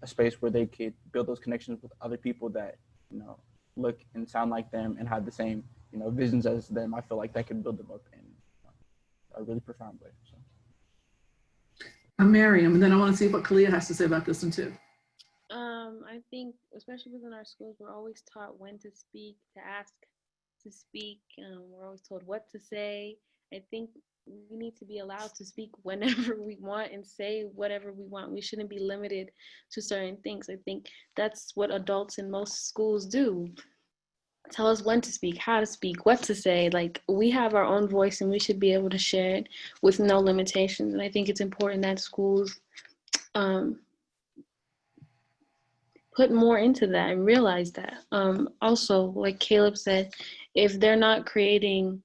a space where they could build those connections with other people that, you know, look and sound like them and have the same, you know, visions as them. I feel like that can build them up in a really profound way. So. I'm Mariem, and then I want to see what Kaliah has to say about this one too. I think, especially within our schools, we're always taught when to speak, to ask to speak. We're always told what to say. I think we need to be allowed to speak whenever we want and say whatever we want. We shouldn't be limited to certain things. I think that's what adults in most schools do. Tell us when to speak, how to speak, what to say. Like, we have our own voice and we should be able to share it with no limitations. And I think it's important that schools put more into that and realize that. Also, like Caleb said, if they're not creating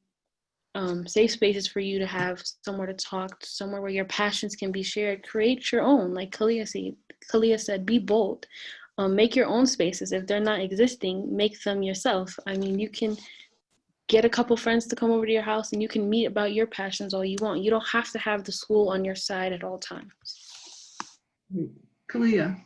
safe spaces for you to have somewhere to talk, somewhere where your passions can be shared, create your own. Like Kaliah said, be bold. Make your own spaces. If they're not existing, make them yourself. I mean, you can get a couple friends to come over to your house and you can meet about your passions all you want. You don't have to have the school on your side at all times. Kaliah.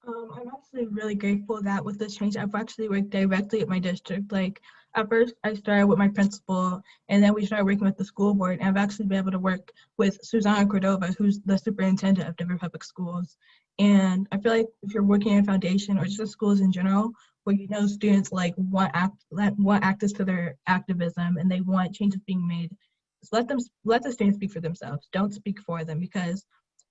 I'm actually really grateful that with this change, I've actually worked directly at my district. Like, at first, I started with my principal, and then we started working with the school board. And I've actually been able to work with Susanna Cordova, who's the superintendent of Denver Public Schools. And I feel like if you're working in a foundation or just in schools in general, where you know students like want access to their activism and they want changes being made, just let the students speak for themselves. Don't speak for them, because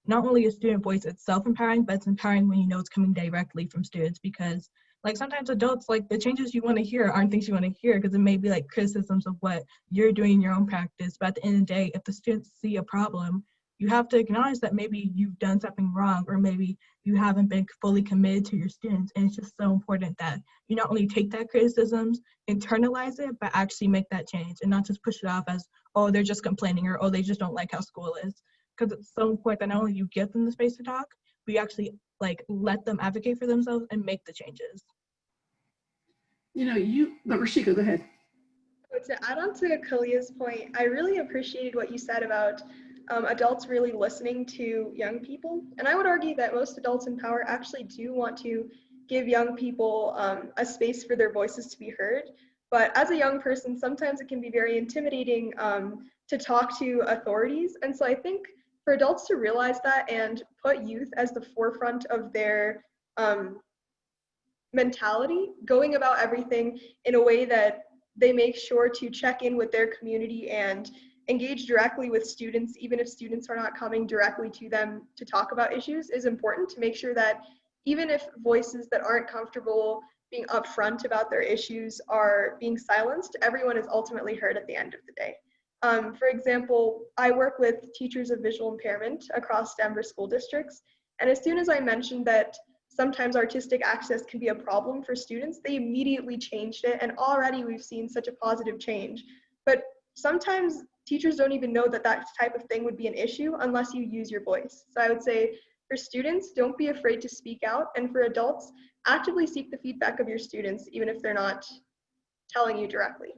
not only is student voice itself empowering, but it's empowering when you know it's coming directly from students. Because like sometimes adults, like the changes you want to hear aren't things you want to hear, because it may be like criticisms of what you're doing in your own practice. But at the end of the day, if the students see a problem, you have to acknowledge that maybe you've done something wrong, or maybe you haven't been fully committed to your students. And it's just so important that you not only take that criticisms, internalize it, but actually make that change and not just push it off as, oh, they're just complaining, or oh, they just don't like how school is. Because it's so important that not only you give them the space to talk, but you actually like let them advocate for themselves and make the changes. You know, but Rishika, go ahead. to add on to Kaliah's point, I really appreciated what you said about adults really listening to young people. And I would argue that most adults in power actually do want to give young people a space for their voices to be heard. But as a young person, sometimes it can be very intimidating to talk to authorities. And so I think for adults to realize that and put youth as the forefront of their mentality, going about everything in a way that they make sure to check in with their community and engage directly with students, even if students are not coming directly to them to talk about issues, is important to make sure that even if voices that aren't comfortable being upfront about their issues are being silenced, everyone is ultimately heard at the end of the day. For example, I work with teachers of visual impairment across Denver school districts, and as soon as I mentioned that sometimes artistic access can be a problem for students, they immediately changed it, and already we've seen such a positive change. But sometimes teachers don't even know that that type of thing would be an issue unless you use your voice. So I would say for students, don't be afraid to speak out, and for adults, actively seek the feedback of your students, even if they're not telling you directly.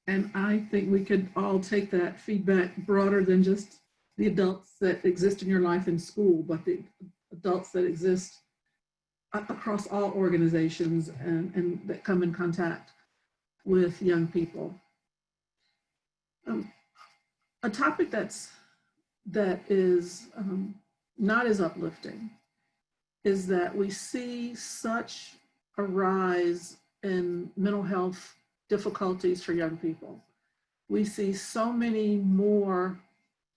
And I think we could all take that feedback broader than just the adults that exist in your life in school, but the adults that exist across all organizations and that come in contact with young people. A topic that is not as uplifting is that we see such a rise in mental health difficulties for young people. We see so many more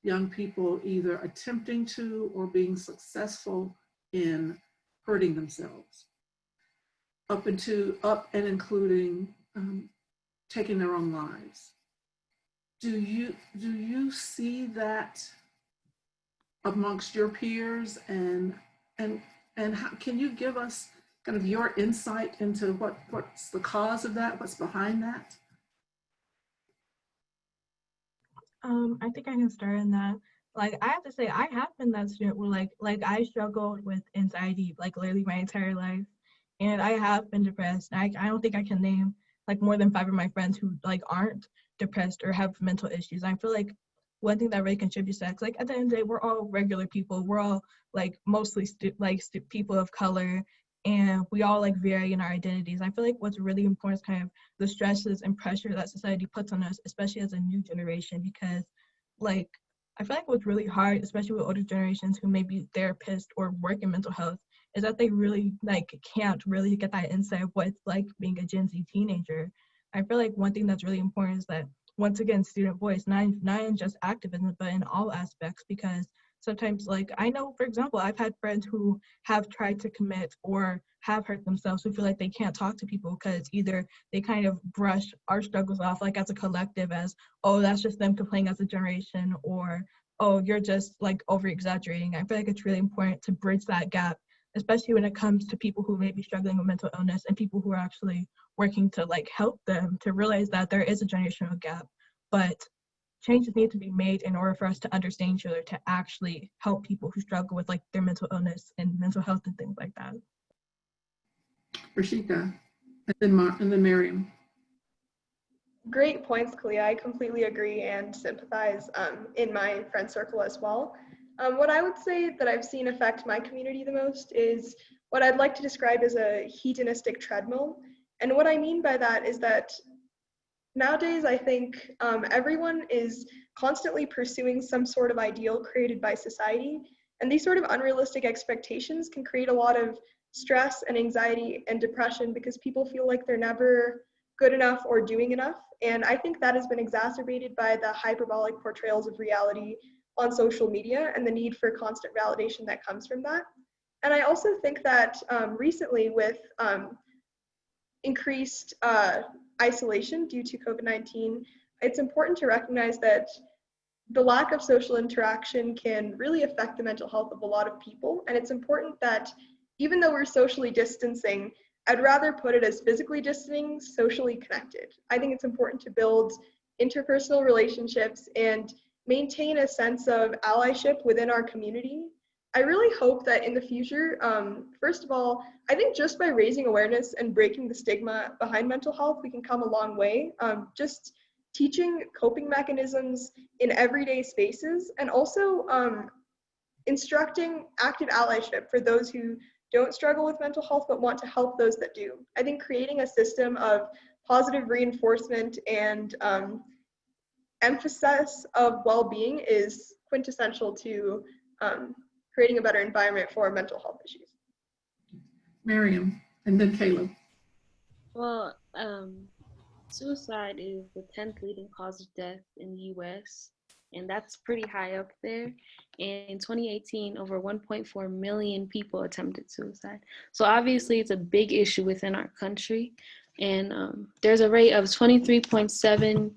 young people either attempting to or being successful in hurting themselves, up and including taking their own lives. Do you see that amongst your peers, and how, can you give us kind of your insight into what's the cause of that, what's behind that? I think I can start in that. Like, I have to say, I have been that student where like I struggled with anxiety like literally my entire life, and I have been depressed. I don't think I can name like more than 5 of my friends who like aren't depressed or have mental issues. I feel like one thing that really contributes to that, like at the end of the day, we're all regular people. We're all like mostly people of color, and we all like vary in our identities. I feel like what's really important is kind of the stresses and pressure that society puts on us, especially as a new generation, because like I feel like what's really hard, especially with older generations who may be therapists or work in mental health, is that they really like can't really get that insight of what it's like being a Gen Z teenager. I feel like one thing that's really important is that, once again, student voice, not in just activism, but in all aspects, because sometimes, like, I know, for example, I've had friends who have tried to commit or have hurt themselves who feel like they can't talk to people because either they kind of brush our struggles off, like, as a collective as, oh, that's just them complaining as a generation, or, oh, you're just, like, over-exaggerating. I feel like it's really important to bridge that gap, especially when it comes to people who may be struggling with mental illness and people who are actually working to, like, help them to realize that there is a generational gap, but changes need to be made in order for us to understand each other, to actually help people who struggle with like their mental illness and mental health and things like that. Rishika, and then Mariem. Great points, Kaliah. I completely agree and sympathize in my friend circle as well. What I would say that I've seen affect my community the most is what I'd like to describe as a hedonistic treadmill. And what I mean by that is that nowadays, I think everyone is constantly pursuing some sort of ideal created by society. And these sort of unrealistic expectations can create a lot of stress and anxiety and depression because people feel like they're never good enough or doing enough. And I think that has been exacerbated by the hyperbolic portrayals of reality on social media and the need for constant validation that comes from that. And I also think that recently with increased isolation due to COVID-19, it's important to recognize that the lack of social interaction can really affect the mental health of a lot of people. And it's important that even though we're socially distancing, I'd rather put it as physically distancing, socially connected. I think it's important to build interpersonal relationships and maintain a sense of allyship within our community I really hope that in the future, first of all, I think just by raising awareness and breaking the stigma behind mental health, we can come a long way. Just teaching coping mechanisms in everyday spaces, and also instructing active allyship for those who don't struggle with mental health but want to help those that do. I think creating a system of positive reinforcement and emphasis of well-being is quintessential to creating a better environment for mental health issues. Mariem, and then Caleb. Well, suicide is the 10th leading cause of death in the US, and that's pretty high up there. And in 2018, over 1.4 million people attempted suicide. So obviously it's a big issue within our country. And there's a rate of 23.7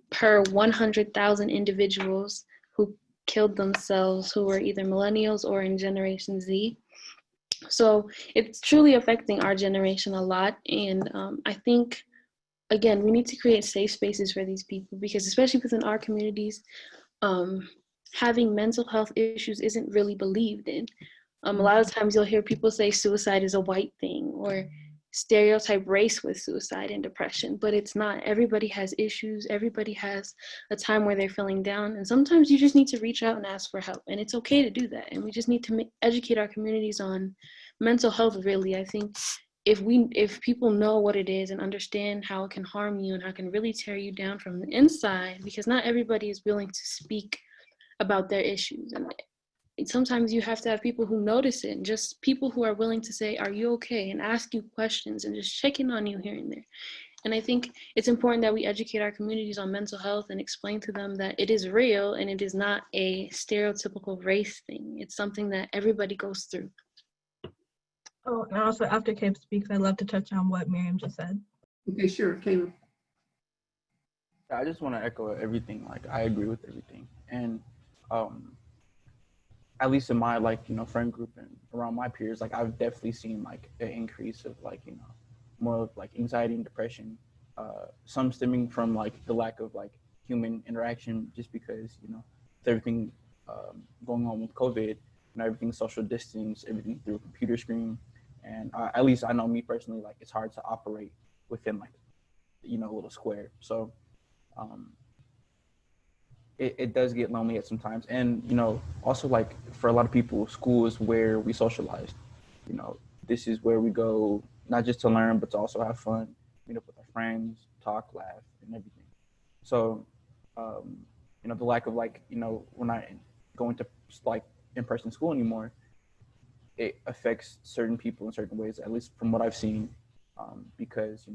per 100,000 individuals who killed themselves, who were either millennials or in Generation Z. So it's truly affecting our generation a lot. And I think, again, we need to create safe spaces for these people, because especially within our communities, having mental health issues isn't really believed in. A lot of times you'll hear people say suicide is a white thing, or stereotype race with suicide and depression, but it's not. Everybody has issues. Everybody has a time where they're feeling down, and sometimes you just need to reach out and ask for help, and it's okay to do that. And we just need to educate our communities on mental health. Really, I think if people know what it is and understand how it can harm you and how it can really tear you down from the inside, because not everybody is willing to speak about their issues, and sometimes you have to have people who notice it, and just people who are willing to say, are you okay, and ask you questions and just check in on you here and there. And I think it's important that we educate our communities on mental health and explain to them that it is real and it is not a stereotypical race thing. It's something that everybody goes through. Oh, and also after Caleb speaks, I'd love to touch on what Mariem just said. Okay, sure, Caleb. I just want to echo everything. Like, I agree with everything. And at least in my friend group and around my peers, like I've definitely seen like an increase of more of like anxiety and depression, some stemming from like the lack of like human interaction, just because with everything going on with COVID, everything social distance, everything through a computer screen, and at least I know me personally, like it's hard to operate within like a little square. So it does get lonely at some times. And, also like for a lot of people, school is where we socialize. This is where we go, not just to learn, but to also have fun, meet up with our friends, talk, laugh, and everything. So, the lack of we're not going to like in-person school anymore, it affects certain people in certain ways, at least from what I've seen, because,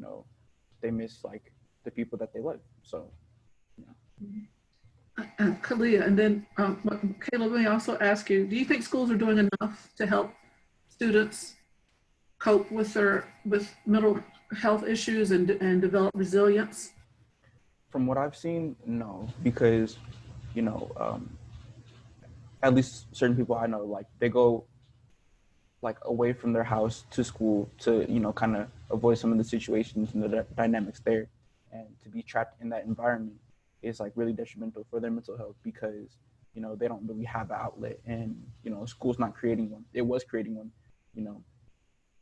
they miss like the people that they love. So, Kaliah, and then Caleb, let me also ask you, do you think schools are doing enough to help students cope with mental health issues and develop resilience? From what I've seen, no, because, at least certain people I know, like they go like away from their house to school to, kind of avoid some of the situations and the dynamics there, and to be trapped in that environment is like really detrimental for their mental health, because they don't really have an outlet, and school's not creating one. It was creating one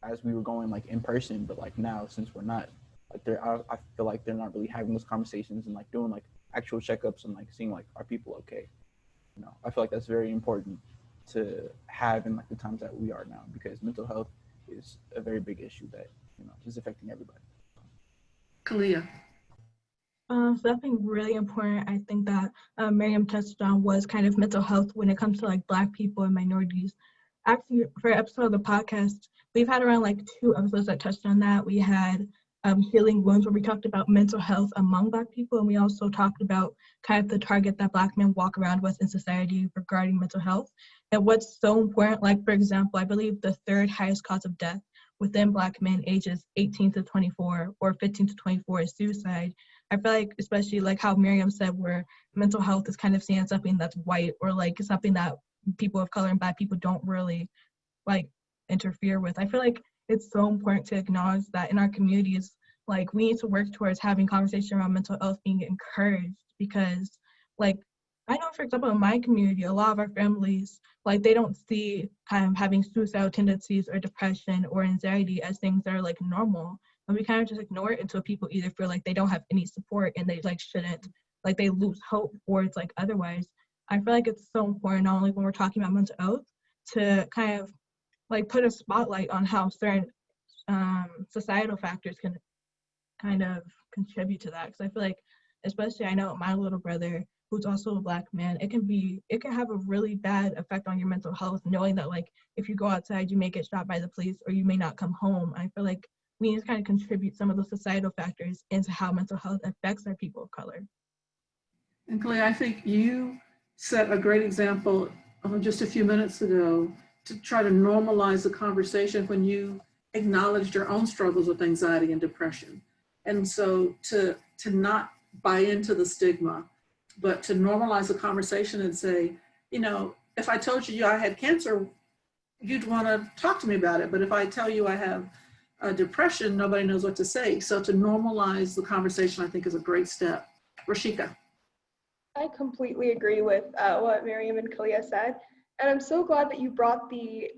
as we were going like in person, but like now, since we're not, like I feel like they're not really having those conversations and like doing like actual checkups and like seeing like, are people okay? I feel like that's very important to have in like the times that we are now, because mental health is a very big issue that is affecting everybody. Kaliah. So something really important I think that Mariem touched on was kind of mental health when it comes to like Black people and minorities. Actually, for an episode of the podcast, we've had around like 2 episodes that touched on that. We had Healing Wounds, where we talked about mental health among Black people, and we also talked about kind of the target that Black men walk around with in society regarding mental health. And what's so important, like for example, I believe the 3rd highest cause of death within Black men ages 18 to 24 or 15 to 24 is suicide. I feel like, especially like how Mariem said, where mental health is kind of seen as something that's white, or like something that people of color and Black people don't really like interfere with. I feel like it's so important to acknowledge that in our communities, like we need to work towards having conversation around mental health being encouraged, because like I know, for example, in my community, a lot of our families, like, they don't see kind of having suicidal tendencies or depression or anxiety as things that are like normal. And we kind of just ignore it until people either feel like they don't have any support and they like shouldn't, like they lose hope or it's like otherwise. I feel like it's so important, not only when we're talking about mental health, to kind of like put a spotlight on how certain societal factors can kind of contribute to that. Because I feel like, especially I know my little brother, who's also a Black man, it can have a really bad effect on your mental health, knowing that like if you go outside, you may get shot by the police or you may not come home. I feel like we need to kind of contribute some of those societal factors into how mental health affects our people of color. And Kaliah, I think you set a great example just a few minutes ago to try to normalize the conversation when you acknowledged your own struggles with anxiety and depression. And so to not buy into the stigma, but to normalize the conversation and say, you know, if I told you I had cancer, you'd want to talk to me about it. But if I tell you I have depression, nobody knows what to say. So to normalize the conversation, I think, is a great step. Rishika. I completely agree with what Mariem and Kaliah said. And I'm so glad that you brought the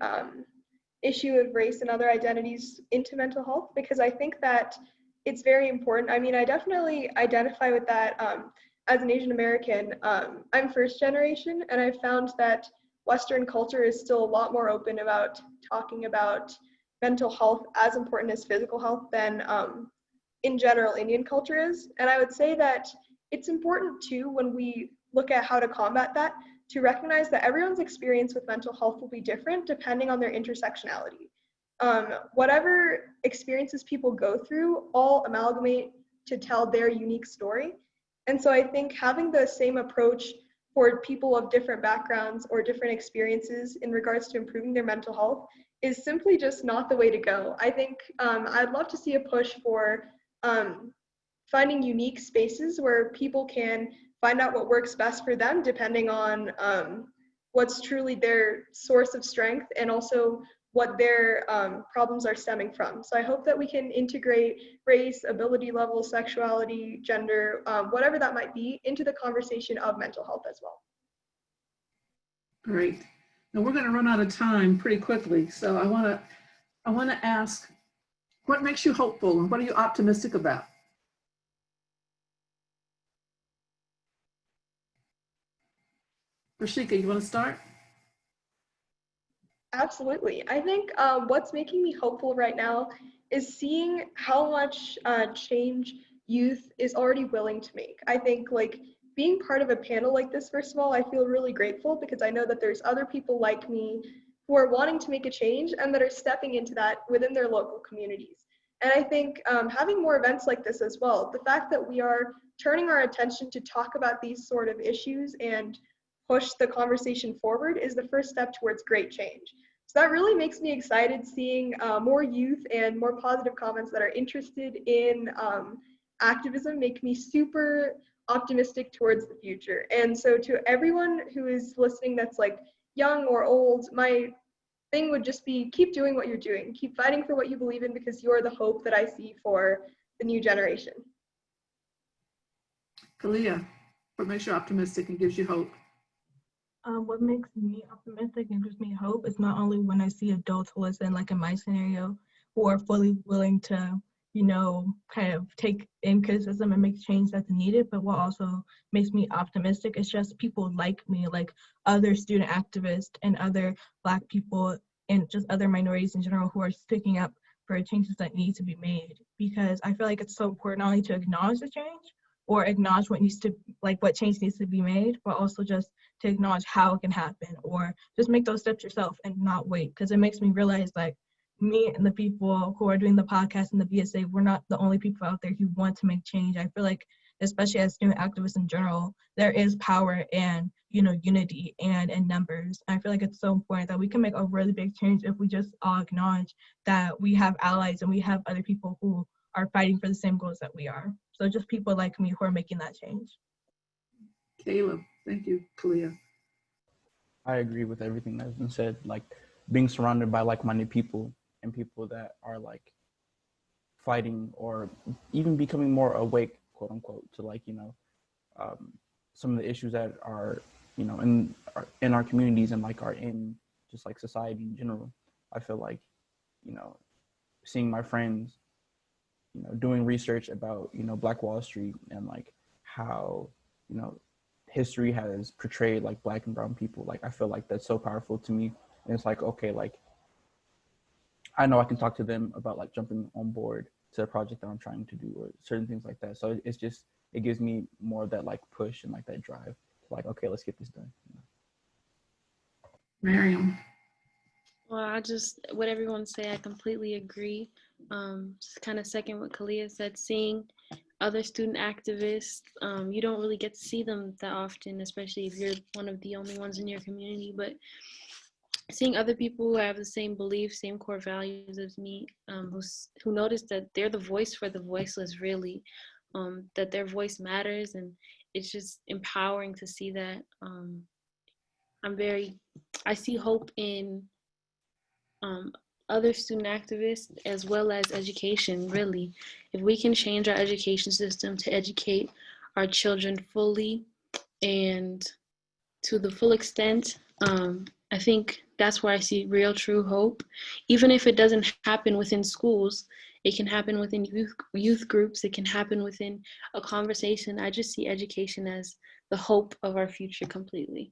issue of race and other identities into mental health, because I think that it's very important. I mean, I definitely identify with that as an Asian American. I'm first generation, and I found that Western culture is still a lot more open about talking about mental health as important as physical health than in general Indian culture is. And I would say that it's important too, when we look at how to combat that, to recognize that everyone's experience with mental health will be different depending on their intersectionality. Whatever experiences people go through all amalgamate to tell their unique story. And so I think having the same approach for people of different backgrounds or different experiences in regards to improving their mental health is simply just not the way to go. I think I'd love to see a push for finding unique spaces where people can find out what works best for them, depending on what's truly their source of strength and also what their problems are stemming from. So I hope that we can integrate race, ability level, sexuality, gender, whatever that might be, into the conversation of mental health as well. Great. Now we're going to run out of time pretty quickly. So I want to ask, what makes you hopeful and what are you optimistic about? Rishika, you want to start? Absolutely. I think what's making me hopeful right now is seeing how much change youth is already willing to make. I think like being part of a panel like this, first of all, I feel really grateful because I know that there's other people like me who are wanting to make a change and that are stepping into that within their local communities. And I think having more events like this as well, the fact that we are turning our attention to talk about these sort of issues and push the conversation forward is the first step towards great change. So that really makes me excited, seeing more youth and more positive comments that are interested in activism make me super optimistic towards the future. And so to everyone who is listening that's like young or old, my thing would just be keep doing what you're doing. Keep fighting for what you believe in, because you're the hope that I see for the new generation. Kaliah, what makes you optimistic and gives you hope? What makes me optimistic and gives me hope is not only when I see adults listen, like in my scenario, who are fully willing to, you know, kind of take in criticism and make change that's needed, but what also makes me optimistic is just people like me, like other student activists and other Black people and just other minorities in general who are sticking up for changes that need to be made. Because I feel like it's so important not only to acknowledge the change or acknowledge what needs to, like what change needs to be made, but also just to acknowledge how it can happen, or just make those steps yourself and not wait. Because it makes me realize like me and the people who are doing the podcast and the BSA, we're not the only people out there who want to make change. I feel like, especially as student activists in general, there is power and, you know, unity and in numbers. I feel like it's so important that we can make a really big change if we just all acknowledge that we have allies and we have other people who are fighting for the same goals that we are. So just people like me who are making that change. Caleb, thank you. Kaliah. I agree with everything that's been said. Like being surrounded by like-minded people and people that are like fighting or even becoming more awake, quote unquote, to like, you know, some of the issues that are, you know, in our communities and like are in just like society in general. I feel like, you know, seeing my friends, you know, doing research about, you know, Black Wall Street and like how, you know, history has portrayed like Black and brown people. Like, I feel like that's so powerful to me. And it's like, okay, like, I know I can talk to them about like jumping on board to a project that I'm trying to do or certain things like that. So it's just, it gives me more of that like push and like that drive. Like, okay, let's get this done. Mariem. Well, what everyone say, I completely agree. Just kind of second what Kaliah said, seeing other student activists, you don't really get to see them that often, especially if you're one of the only ones in your community, but seeing other people who have the same beliefs, same core values as me, who notice that they're the voice for the voiceless, really, that their voice matters, and it's just empowering to see that. I see hope in other student activists as well as education, really. If we can change our education system to educate our children fully and to the full extent, I think that's where I see real true hope. Even if it doesn't happen within schools, it can happen within youth groups, it can happen within a conversation. I just see education as the hope of our future completely.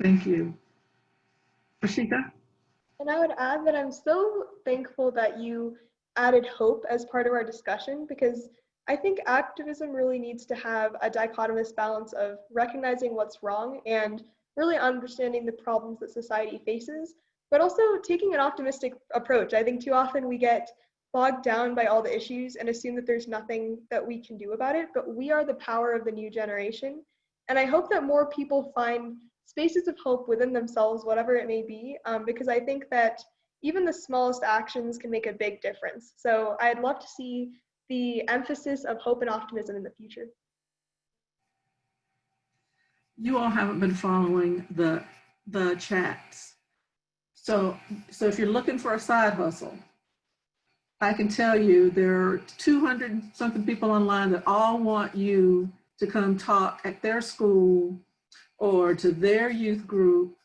Thank you. Rishika? And I would add that I'm so thankful that you added hope as part of our discussion, because I think activism really needs to have a dichotomous balance of recognizing what's wrong and really understanding the problems that society faces, but also taking an optimistic approach. I think too often we get bogged down by all the issues and assume that there's nothing that we can do about it, but we are the power of the new generation. And I hope that more people find spaces of hope within themselves, whatever it may be, because I think that even the smallest actions can make a big difference. So I'd love to see the emphasis of hope and optimism in the future. You all haven't been following the chats. So if you're looking for a side hustle, I can tell you there are 200 something people online that all want you to come talk at their school or to their youth group.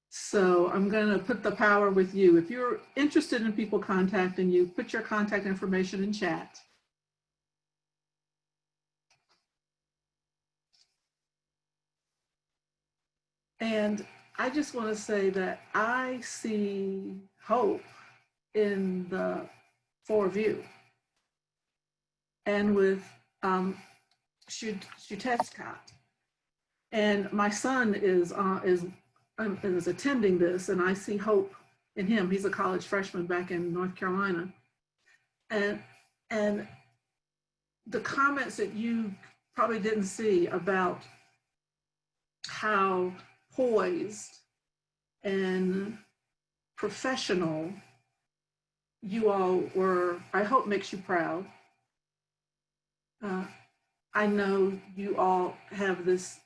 So I'm going to put the power with you. If you're interested in people contacting you, put your contact information in chat. And I just want to say that I see hope in the four of you and with Xiuhtezcatl. And my son is attending this, and I see hope in him. He's a college freshman back in North Carolina. And the comments that you probably didn't see about how poised and professional you all were, I hope makes you proud. I know you all have this,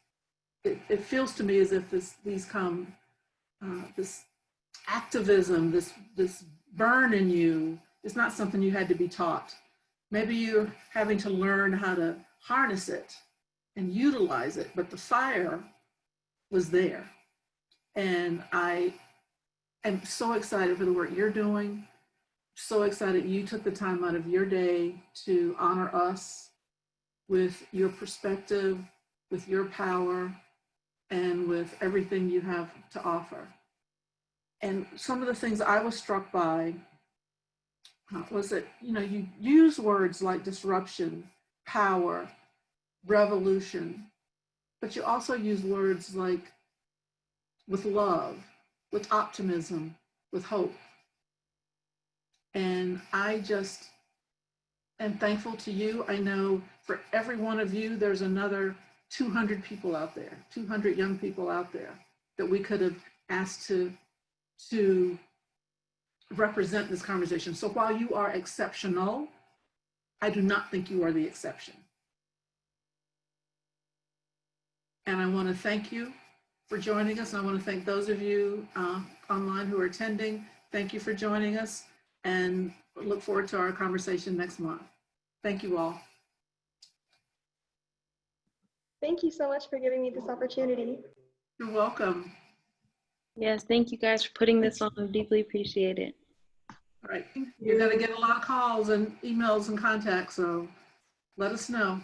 it feels to me as if this activism, this burn in you is not something you had to be taught. Maybe you're having to learn how to harness it and utilize it, but the fire was there. And I am so excited for the work you're doing. So excited you took the time out of your day to honor us with your perspective, with your power, and with everything you have to offer. And some of the things I was struck by was that, you know, you use words like disruption, power, revolution, but you also use words like with love, with optimism, with hope. And I just am thankful to you. I know for every one of you, there's another 200 people out there, 200 young people out there that we could have asked to represent this conversation. So while you are exceptional, I do not think you are the exception. And I want to thank you for joining us. And I want to thank those of you online who are attending. Thank you for joining us, and look forward to our conversation next month. Thank you all. Thank you so much for giving me this opportunity. You're welcome. Yes, thank you guys for putting this on. I deeply appreciate it. All right. You're going to get a lot of calls and emails and contacts, so let us know.